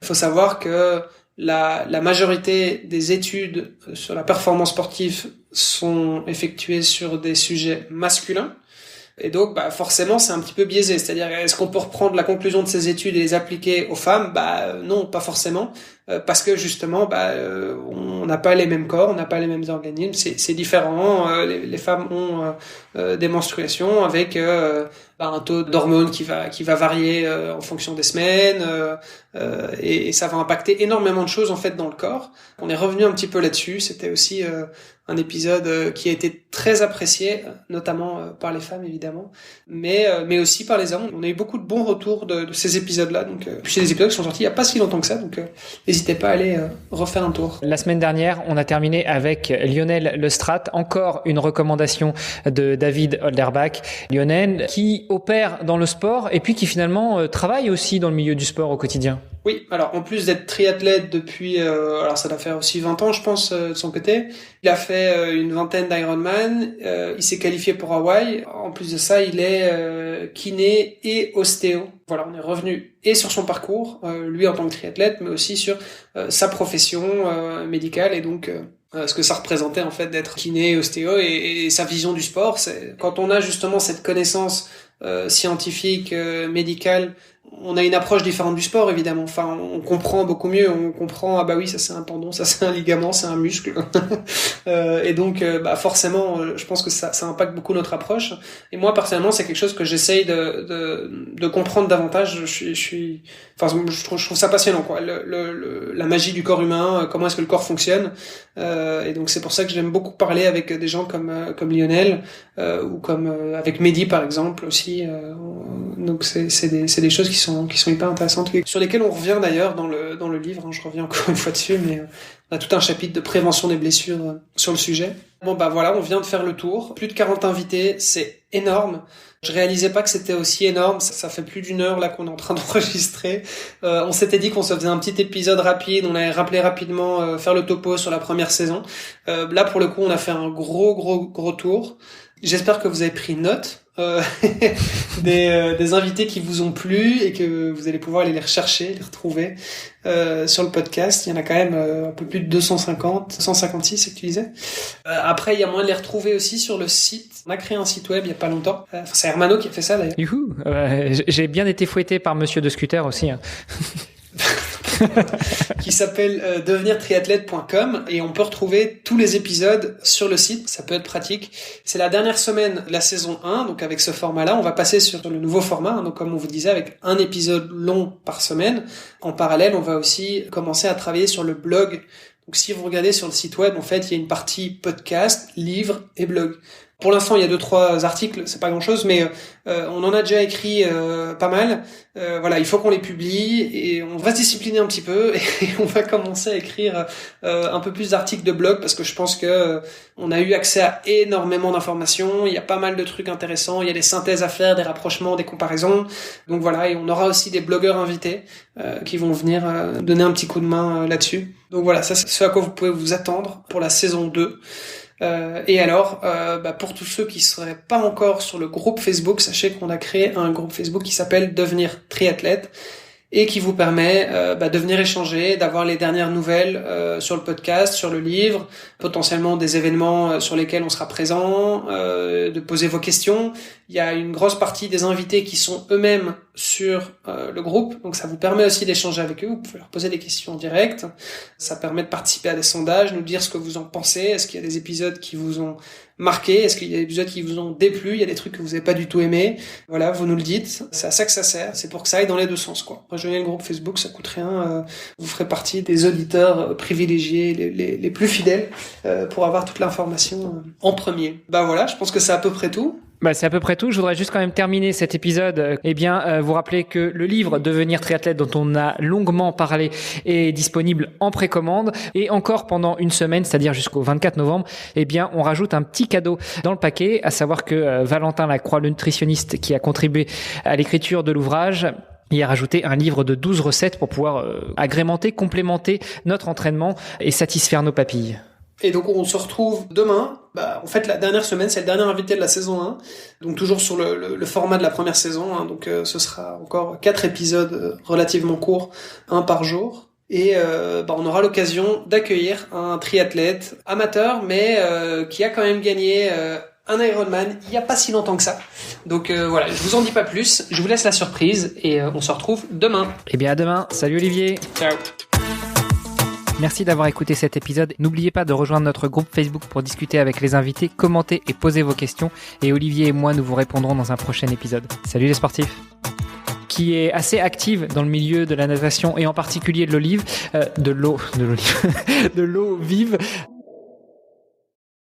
Il faut savoir que la majorité des études sur la performance sportive sont effectuées sur des sujets masculins. Et donc, forcément, c'est un petit peu biaisé. C'est-à-dire, est-ce qu'on peut reprendre la conclusion de ces études et les appliquer aux femmes? Non, pas forcément. Parce que justement, on n'a pas les mêmes corps, on n'a pas les mêmes organismes. C'est différent. Les femmes ont des menstruations avec un taux d'hormones qui va varier en fonction des semaines. Et ça va impacter énormément de choses en fait dans le corps. On est revenu un petit peu là-dessus. C'était aussi un épisode qui a été très apprécié, notamment par les femmes évidemment, mais aussi par les hommes. On a eu beaucoup de bons retours de ces épisodes-là. Donc, c'est des épisodes qui sont sortis il y a pas si longtemps que ça, donc n'hésitez pas à aller refaire un tour. La semaine dernière, on a terminé avec Lionel Lestrade, encore une recommandation de David Holderbach. Lionel qui opère dans le sport et puis qui finalement travaille aussi dans le milieu du sport au quotidien. Oui, alors en plus d'être triathlète depuis, alors ça doit faire aussi 20 ans je pense de son côté, il a fait une vingtaine d'Ironman, il s'est qualifié pour Hawaï, en plus de ça il est kiné et ostéo. Voilà, on est revenu et sur son parcours, lui en tant que triathlète, mais aussi sur sa profession médicale et donc ce que ça représentait en fait d'être kiné, ostéo et sa vision du sport. C'est quand on a justement cette connaissance scientifique, médicale, on a une approche différente du sport évidemment. Enfin, on comprend beaucoup mieux. On comprend oui, ça c'est un tendon, ça c'est un ligament, c'est un muscle. Et donc forcément, je pense que ça impacte beaucoup notre approche. Et moi personnellement, c'est quelque chose que j'essaye de comprendre davantage. Je trouve ça passionnant quoi. La magie du corps humain, comment est-ce que le corps fonctionne. Et donc c'est pour ça que j'aime beaucoup parler avec des gens comme Lionel ou comme avec Mehdi par exemple aussi. Donc c'est des choses qui sont hyper intéressantes, sur lesquelles on revient d'ailleurs dans le livre, je reviens encore une fois dessus, mais on a tout un chapitre de prévention des blessures sur le sujet. Bon voilà, on vient de faire le tour, plus de 40 invités, c'est énorme. Je réalisais pas que c'était aussi énorme, ça fait plus d'1 heure là qu'on est en train d'enregistrer. On s'était dit qu'on se faisait un petit épisode rapide, on allait rappeler rapidement, faire le topo sur la première saison. Là pour le coup on a fait un gros tour. J'espère que vous avez pris note des invités qui vous ont plu et que vous allez pouvoir aller les rechercher, les retrouver sur le podcast. Il y en a quand même un peu plus de 250, 156 c'est que tu disais. Après il y a moyen de les retrouver aussi sur le site. On a créé un site web il y a pas longtemps. C'est Hermano qui a fait ça d'ailleurs. Youhou, j'ai bien été fouetté par Monsieur de Scooter aussi. Qui s'appelle devenirtriathlète.com et on peut retrouver tous les épisodes sur le site, ça peut être pratique. C'est la dernière semaine de la saison 1, donc avec ce format-là, on va passer sur le nouveau format, donc comme on vous disait, avec un épisode long par semaine. En parallèle, on va aussi commencer à travailler sur le blog. Donc si vous regardez sur le site web, en fait, il y a une partie podcast, livre et blog. Pour l'instant, il y a 2-3 articles, c'est pas grand-chose, mais on en a déjà écrit pas mal. Voilà, il faut qu'on les publie et on va se discipliner un petit peu et on va commencer à écrire un peu plus d'articles de blog parce que je pense que on a eu accès à énormément d'informations. Il y a pas mal de trucs intéressants. Il y a des synthèses à faire, des rapprochements, des comparaisons. Donc voilà, et on aura aussi des blogueurs invités qui vont venir donner un petit coup de main là-dessus. Donc voilà, ça c'est ce à quoi vous pouvez vous attendre pour la saison 2. Et alors, pour tous ceux qui seraient pas encore sur le groupe Facebook, sachez qu'on a créé un groupe Facebook qui s'appelle Devenir Triathlète. et qui vous permet de venir échanger, d'avoir les dernières nouvelles sur le podcast, sur le livre, potentiellement des événements sur lesquels on sera présent, de poser vos questions. Il y a une grosse partie des invités qui sont eux-mêmes sur le groupe, donc ça vous permet aussi d'échanger avec eux, vous pouvez leur poser des questions en direct, ça permet de participer à des sondages, nous dire ce que vous en pensez, est-ce qu'il y a des épisodes qui vous ont marqué, est-ce qu'il y a des épisodes qui vous ont déplu, il y a des trucs que vous n'avez pas du tout aimé, voilà, vous nous le dites, c'est à ça que ça sert, c'est pour que ça aille dans les deux sens, quoi. Rejoignez le groupe Facebook, ça coûte rien, vous ferez partie des auditeurs privilégiés, les plus fidèles, pour avoir toute l'information en premier. Voilà, je pense que c'est à peu près tout. C'est à peu près tout. Je voudrais juste quand même terminer cet épisode. Vous rappeler que le livre Devenir triathlète dont on a longuement parlé est disponible en précommande et encore pendant une semaine, c'est-à-dire jusqu'au 24 novembre. On rajoute un petit cadeau dans le paquet, à savoir que Valentin Lacroix, le nutritionniste qui a contribué à l'écriture de l'ouvrage, il a rajouté un livre de 12 recettes pour pouvoir agrémenter, complémenter notre entraînement et satisfaire nos papilles. Et donc on se retrouve demain. En fait, la dernière semaine, c'est le dernier invité de la saison 1. Donc toujours sur le format de la première saison. Donc ce sera encore 4 épisodes relativement courts, 1 par jour. Et on aura l'occasion d'accueillir un triathlète amateur, mais qui a quand même gagné un Ironman il y a pas si longtemps que ça. Donc voilà, je vous en dis pas plus. Je vous laisse la surprise et on se retrouve demain. À demain. Salut Olivier. Ciao. Merci d'avoir écouté cet épisode. N'oubliez pas de rejoindre notre groupe Facebook pour discuter avec les invités, commenter et poser vos questions. Et Olivier et moi, nous vous répondrons dans un prochain épisode. Salut les sportifs! Qui est assez active dans le milieu de la natation et en particulier de l'eau vive.